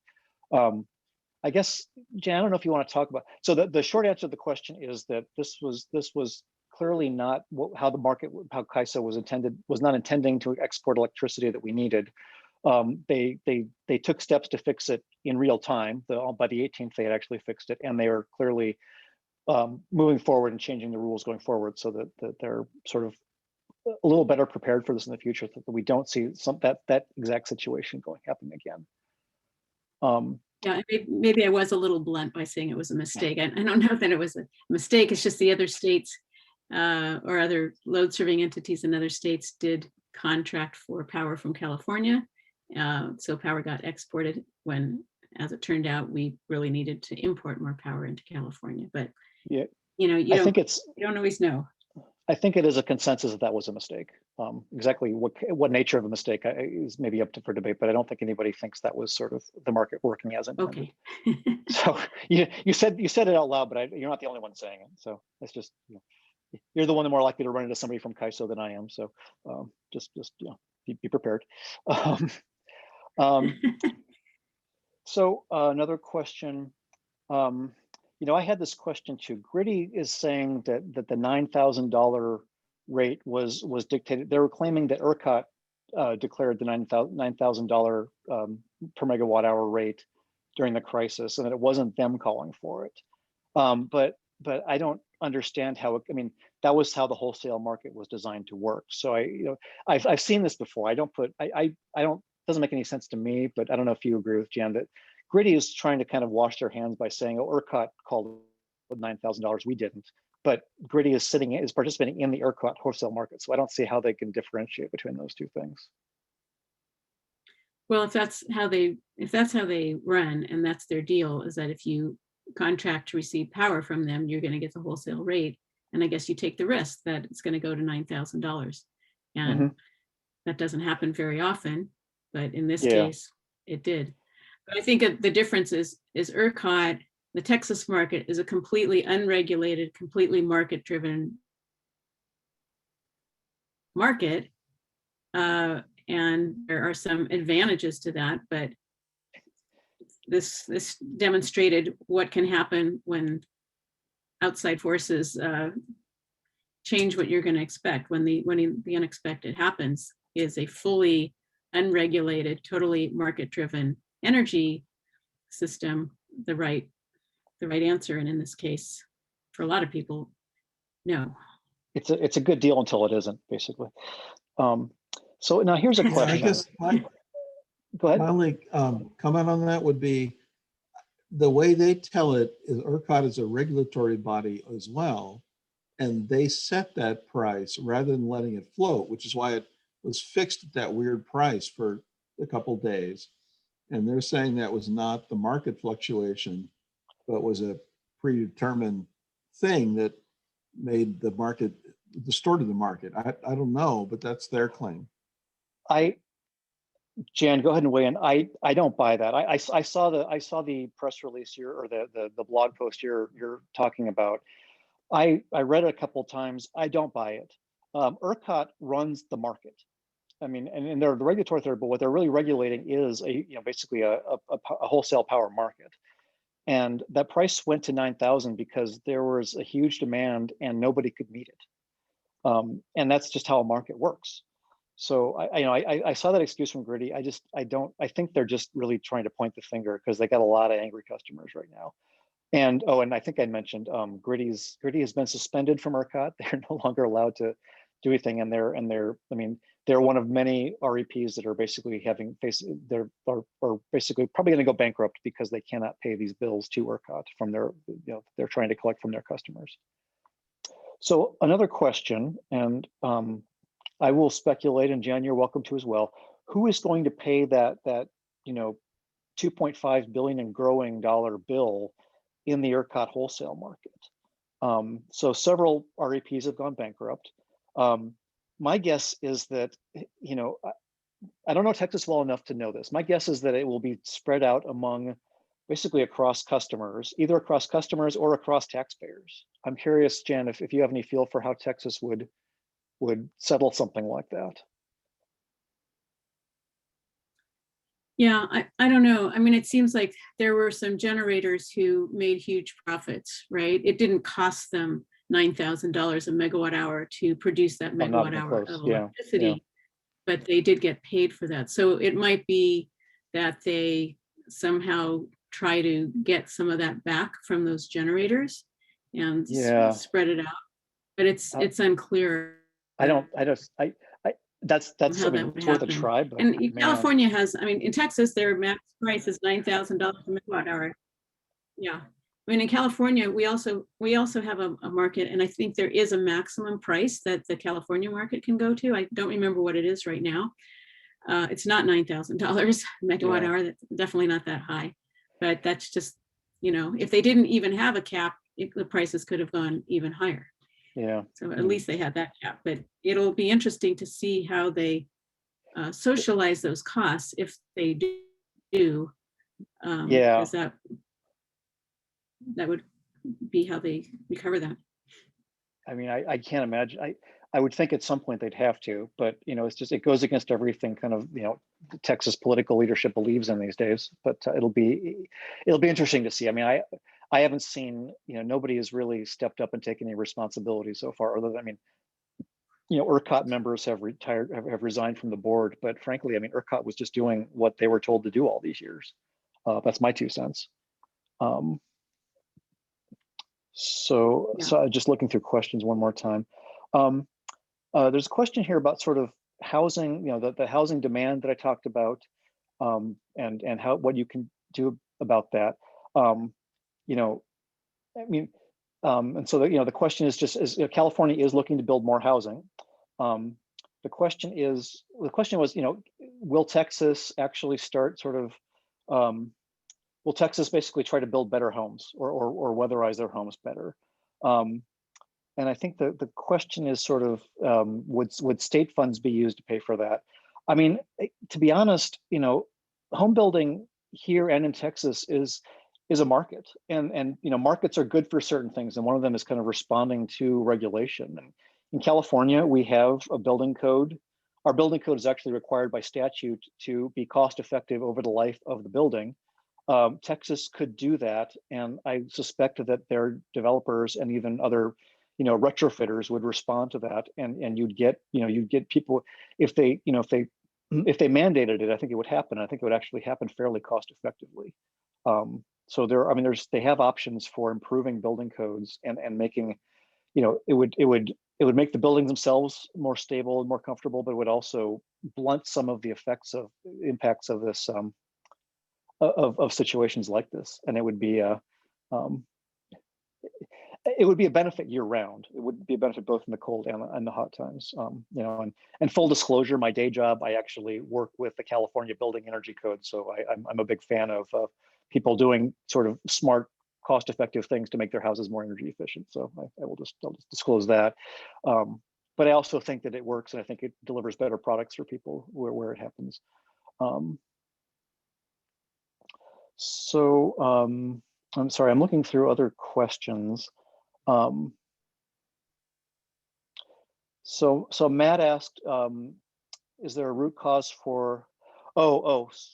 Speaker 1: I guess, Jan, I don't know if you want to talk about. So the short answer to the question is that this was clearly not how CAISO was not intending to export electricity that we needed. They took steps to fix it in real time. By the 18th, they had actually fixed it, and they are clearly moving forward and changing the rules going forward so that they're sort of a little better prepared for this in the future, so that we don't see that exact situation happening again.
Speaker 3: Yeah, maybe I was a little blunt by saying it was a mistake. I don't know that it was a mistake. It's just the other states or other load serving entities in other states did contract for power from California. So power got exported when, as it turned out, we really needed to import more power into California. But
Speaker 1: yeah,
Speaker 3: you don't always know.
Speaker 1: I think it is a consensus that was a mistake. Exactly what nature of a mistake is maybe up for debate, but I don't think anybody thinks that was sort of the market working as intended.
Speaker 3: Okay.
Speaker 1: So you said it out loud, but you're not the only one saying it. So it's just you're the one more likely to run into somebody from CAISO than I am. So just be prepared. So another question. I had this question too. Griddy is saying that the $9,000 rate was dictated. They were claiming that ERCOT declared the $9,000 per megawatt hour rate during the crisis, and that it wasn't them calling for it. But but I don't understand how it, I mean, that was how the wholesale market was designed to work. So I've seen this before. I don't, doesn't make any sense to me, but I don't know if you agree with Jan that Griddy is trying to kind of wash their hands by saying, oh, ERCOT called it $9,000, we didn't. But Griddy is participating in the ERCOT wholesale market. So I don't see how they can differentiate between those two things.
Speaker 3: Well, if that's how they run, and that's their deal, is that if you contract to receive power from them, you're going to get the wholesale rate. And I guess you take the risk that it's going to go to $9,000. And that doesn't happen very often, but in this case, it did. But I think the difference is ERCOT, the Texas market, is a completely unregulated, completely market-driven market. And there are some advantages to that, but this demonstrated what can happen when outside forces change what you're going to expect. When the unexpected happens, is a fully unregulated, totally market-driven energy system the right answer. And in this case, for a lot of people, no.
Speaker 1: It's a good deal until it isn't, basically. So now here's a question.
Speaker 4: I guess
Speaker 1: Go ahead.
Speaker 4: my only comment on that would be the way they tell it is ERCOT is a regulatory body as well, and they set that price rather than letting it float, which is why it was fixed at that weird price for a couple of days. And they're saying that was not the market fluctuation, but was a predetermined thing that made the market, distorted the market. I don't know, but that's their claim.
Speaker 1: Jan, go ahead and weigh in. I don't buy that. I saw the press release here, or the blog post you're talking about. I read it a couple of times. I don't buy it. ERCOT runs the market. I mean, and they're the regulatory authority, but what they're really regulating is basically a wholesale power market. And that price went to 9,000 because there was a huge demand and nobody could meet it. And that's just how a market works. So I saw that excuse from Griddy. I think they're just really trying to point the finger because they got a lot of angry customers right now. And and I think I mentioned Griddy has been suspended from ERCOT. They're no longer allowed to do anything, and they're one of many REPs that are basically are basically probably going to go bankrupt because they cannot pay these bills to ERCOT from they're trying to collect from their customers. So another question, and I will speculate, and Jan, you're welcome to as well. Who is going to pay that $2.5 billion and growing bill in the ERCOT wholesale market? So several REPs have gone bankrupt. My guess is that, I don't know Texas well enough to know this. My guess is that it will be spread out among basically across customers, either across customers or across taxpayers. I'm curious, Jan, if you have any feel for how Texas would settle something like that.
Speaker 3: Yeah, I don't know. I mean, it seems like there were some generators who made huge profits, right? It didn't cost them $9,000 a megawatt hour to produce that megawatt hour of electricity, but they did get paid for that. So it might be that they somehow try to get some of that back from those generators and spread it out. But it's unclear.
Speaker 1: That's it's worth a try. But
Speaker 3: and California has, in Texas, their max price is $9,000 a megawatt hour. Yeah. In California, we also have a market, and I think there is a maximum price that the California market can go to. I don't remember what it is right now. It's not $9,000 a megawatt hour. That's definitely not that high. But that's just, if they didn't even have a cap, the prices could have gone even higher.
Speaker 1: Yeah.
Speaker 3: So at least they had that cap. But it'll be interesting to see how they socialize those costs if they do. Because that would be how they recover that.
Speaker 1: I can't imagine. I would think at some point they'd have to, but it's just, it goes against everything kind of the Texas political leadership believes in these days. But it'll be interesting to see. I haven't seen, nobody has really stepped up and taken any responsibility so far, other than, ERCOT members have resigned from the board, but frankly, ERCOT was just doing what they were told to do all these years. That's my 2 cents. So,
Speaker 3: Yeah.
Speaker 1: so just looking through questions one more time. There's a question here about sort of housing, the housing demand that I talked about, and what you can do about that. I mean, and so the question is just, California is looking to build more housing. The question was, will Texas actually start sort of, will Texas basically try to build better homes or weatherize their homes better? And I think the question is sort of, would state funds be used to pay for that? I mean, to be honest, home building here and in Texas is a market, and markets are good for certain things, and one of them is kind of responding to regulation. And in California, we have a building code. Our building code is actually required by statute to be cost effective over the life of the building. Texas could do that, and I suspect that their developers and even other retrofitters would respond to that, and you'd get people, if they mandated it, I think it would happen. I think it would actually happen fairly cost effectively. So they have options for improving building codes and making, it would make the buildings themselves more stable and more comfortable, but it would also blunt some of the impacts of this, of situations like this. And it would be a benefit year round. It would be a benefit both in the cold and the hot times. And full disclosure, my day job, I actually work with the California Building Energy Code. So I'm a big fan of people doing sort of smart, cost-effective things to make their houses more energy efficient. So I'll just disclose that. But I also think that it works, and I think it delivers better products for people where it happens. I'm sorry, I'm looking through other questions. So Matt asked, is there a root cause for,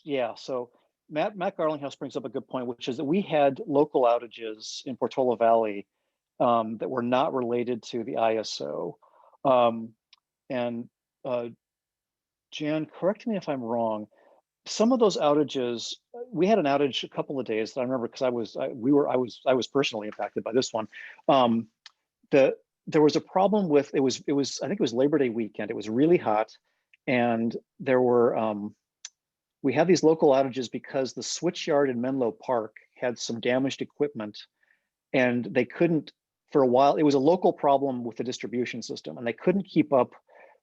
Speaker 1: yeah. So Matt Garlinghouse brings up a good point, which is that we had local outages in Portola Valley that were not related to the ISO. Jan, correct me if I'm wrong. Some of those outages, we had an outage a couple of days that I remember because I was personally impacted by this one. There was a problem with I think it was Labor Day weekend. It was really hot, and there were we had these local outages because the switchyard in Menlo Park had some damaged equipment, and they couldn't, for a while. It was a local problem with the distribution system, and they couldn't keep up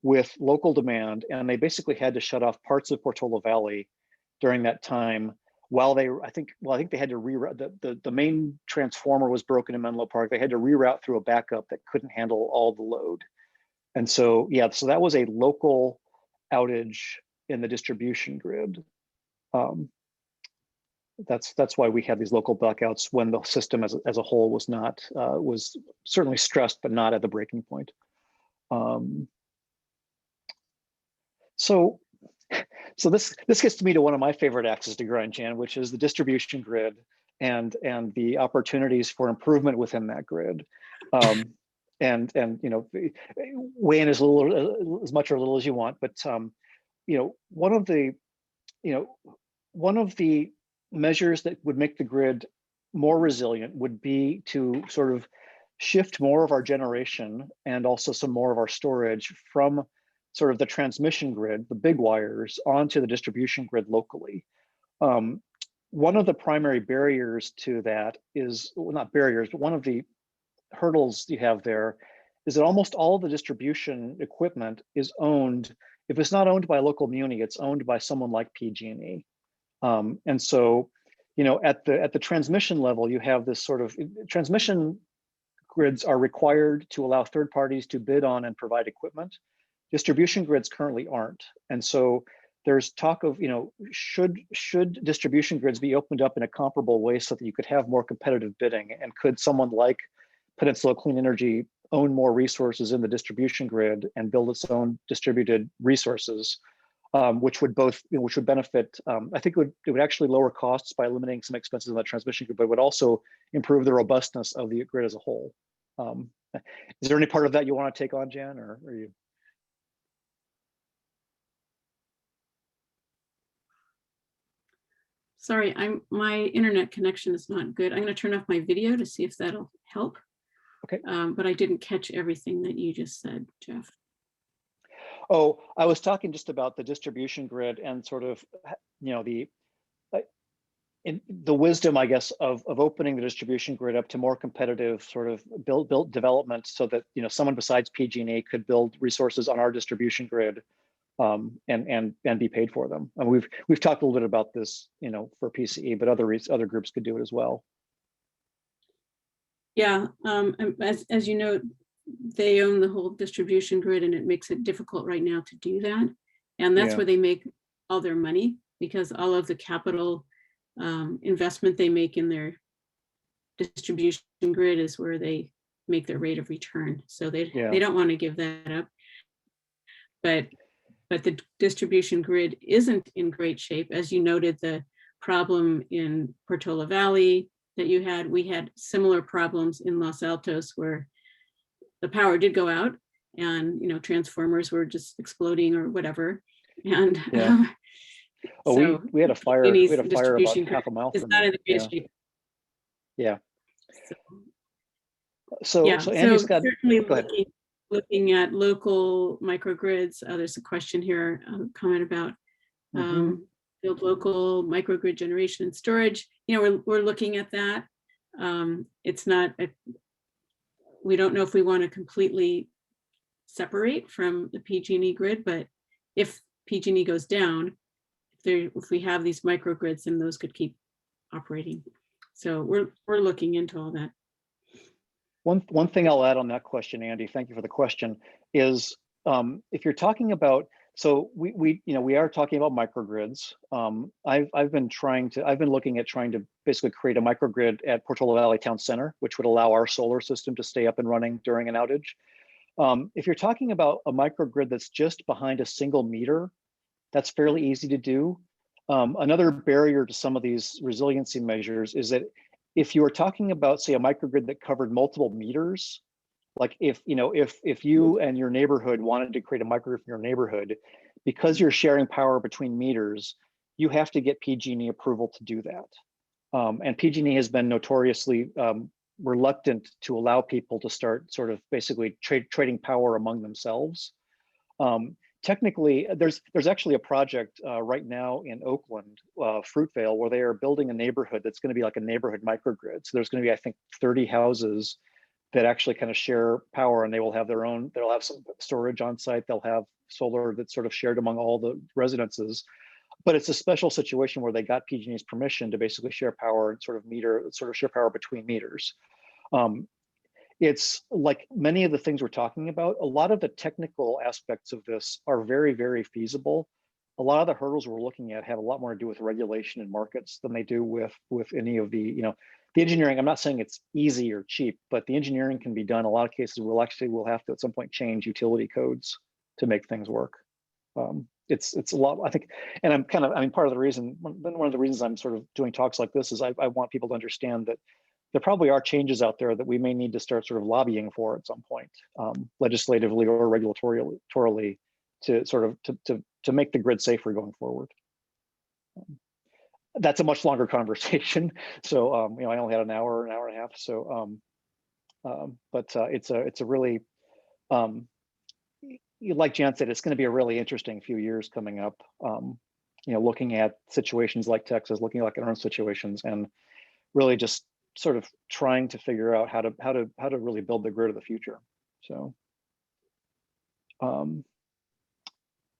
Speaker 1: with local demand, and they basically had to shut off parts of Portola Valley during that time. While I think they had to reroute, the main transformer was broken in Menlo Park. They had to reroute through a backup that couldn't handle all the load. And so, yeah, so that was a local outage in the distribution grid. That's why we had these local blackouts when the system as a whole was certainly stressed, but not at the breaking point. So this gets to me to one of my favorite axes to grind, Jan, which is the distribution grid and the opportunities for improvement within that grid. And weigh in as much or little as you want, but one of the measures that would make the grid more resilient would be to sort of shift more of our generation and also some more of our storage from sort of the transmission grid, the big wires, onto the distribution grid locally. One of the primary barriers to that is, well, not barriers, but one of the hurdles you have there is that almost all of the distribution equipment is owned. If it's not owned by a local muni, it's owned by someone like PG&E. And so, at the transmission level, you have this sort of transmission grids are required to allow third parties to bid on and provide equipment. Distribution grids currently aren't. And so there's talk of, should distribution grids be opened up in a comparable way so that you could have more competitive bidding? And could someone like Peninsula Clean Energy own more resources in the distribution grid and build its own distributed resources, which would benefit, I think it would actually lower costs by eliminating some expenses in the transmission grid, but would also improve the robustness of the grid as a whole. Is there any part of that you want to take on, Jan, or are you?
Speaker 3: Sorry, my internet connection is not good. I'm going to turn off my video to see if that'll help.
Speaker 1: Okay.
Speaker 3: But I didn't catch everything that you just said, Jeff.
Speaker 1: Oh, I was talking just about the distribution grid and sort of, the in the wisdom, I guess, of opening the distribution grid up to more competitive sort of built development, so that someone besides PG&E could build resources on our distribution grid, and be paid for them. And we've talked a little bit about this, for PCE, but other groups could do it as well.
Speaker 3: Yeah, as you know, they own the whole distribution grid, and it makes it difficult right now to do that. And that's where they make all their money, because all of the capital investment they make in their distribution grid is where they make their rate of return. So they don't want to give that up. But the distribution grid isn't in great shape. As you noted, the problem in Portola Valley that you had, we had similar problems in Los Altos, where the power did go out and transformers were just exploding or whatever. And
Speaker 1: so we had a fire. We had a fire about
Speaker 3: distribution
Speaker 1: half a mile
Speaker 3: is
Speaker 1: from
Speaker 3: not in
Speaker 1: me.
Speaker 3: the great shape.
Speaker 1: Yeah.
Speaker 3: So
Speaker 1: Andy's got.
Speaker 3: certainly
Speaker 1: Go ahead.
Speaker 3: looking at local microgrids. There's a question here, a comment about build local microgrid generation and storage. We're looking at that. It's not we don't know if we want to completely separate from the PG&E grid, but if PG&E goes down, if we have these microgrids, then those could keep operating. So we're looking into all that.
Speaker 1: One thing I'll add on that question, Andy, thank you for the question, is if you're talking about, so we are talking about microgrids. I've been looking at trying to basically create a microgrid at Portola Valley Town Center, which would allow our solar system to stay up and running during an outage. If you're talking about a microgrid that's just behind a single meter, that's fairly easy to do. Another barrier to some of these resiliency measures is that if you were talking about, say, a microgrid that covered multiple meters, like if you and your neighborhood wanted to create a microgrid in your neighborhood, because you're sharing power between meters, you have to get PG&E approval to do that. And PG&E has been notoriously reluctant to allow people to start sort of basically trading power among themselves. Technically, there's actually a project right now in Oakland, Fruitvale, where they are building a neighborhood that's going to be like a neighborhood microgrid. So there's going to be, I think, 30 houses that actually kind of share power, and they will have their own. They'll have some storage on site. They'll have solar that's sort of shared among all the residences. But it's a special situation where they got PG&E's permission to basically share power and sort of share power between meters. It's like many of the things we're talking about, a lot of the technical aspects of this are very, very feasible. A lot of the hurdles we're looking at have a lot more to do with regulation and markets than they do with any of the, the engineering. I'm not saying it's easy or cheap, but the engineering can be done. In a lot of cases, we'll have to at some point change utility codes to make things work. It's a lot, I think, and part of the reason, one of the reasons I'm sort of doing talks like this is I want people to understand that there probably are changes out there that we may need to start sort of lobbying for at some point, legislatively or regulatorily, to sort of to make the grid safer going forward. That's a much longer conversation. So I only had an hour and a half. So but it's a really like Jan said, it's going to be a really interesting few years coming up. Looking at situations like Texas, looking like our own situations, and really just sort of trying to figure out how to really build the grid of the future. So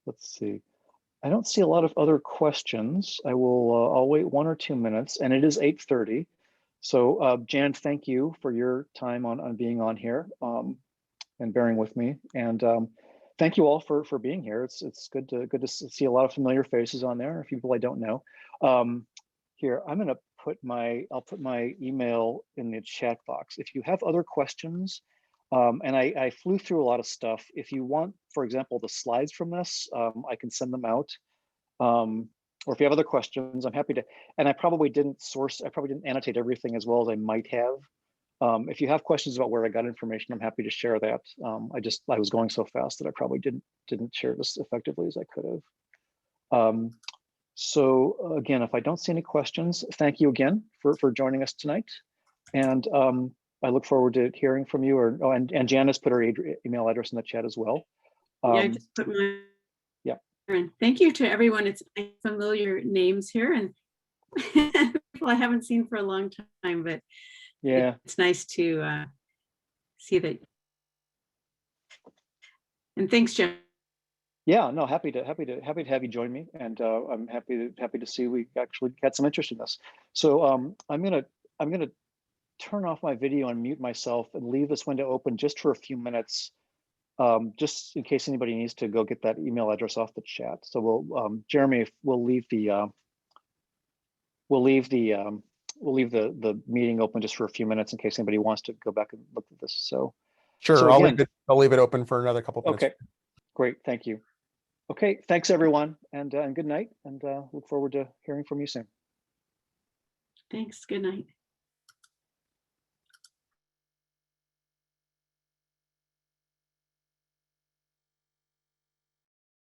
Speaker 1: let's see. I don't see a lot of other questions. I'll wait 1 or 2 minutes, and it is 8:30. So Jan, thank you for your time on being on here and bearing with me. And thank you all for being here. It's good to see a lot of familiar faces on there, a few people I don't know. Here, I'm gonna I'll put my email in the chat box. If you have other questions, and I flew through a lot of stuff. If you want, for example, the slides from this, I can send them out. Or if you have other questions, I'm happy to, and I probably didn't annotate everything as well as I might have. If you have questions about where I got information, I'm happy to share that. I was going so fast that I probably didn't share this effectively as I could have. So again, if I don't see any questions, thank you again for joining us tonight. And I look forward to hearing from you. Or, oh, and Janice put her email address in the chat as well.
Speaker 3: Yeah, I just put my.
Speaker 1: Yeah.
Speaker 3: And thank you to everyone. It's familiar names here and people I haven't seen for a long time, but
Speaker 1: yeah,
Speaker 3: it's nice to see that. And thanks, Jeff.
Speaker 1: yeah, no, happy to have you join me, and I'm happy to see we actually had some interest in this. So I'm gonna turn off my video and mute myself and leave this window open just for a few minutes, just in case anybody needs to go get that email address off the chat. So we'll Jeremy, we'll leave the meeting open just for a few minutes in case anybody wants to go back and look at this. So
Speaker 5: Sure,
Speaker 1: so
Speaker 5: I'll
Speaker 1: again,
Speaker 5: leave it open for another couple of minutes.
Speaker 1: okay, great, thank you. Okay, thanks everyone, and good night, and look forward to hearing from you soon.
Speaker 3: Thanks. Good night.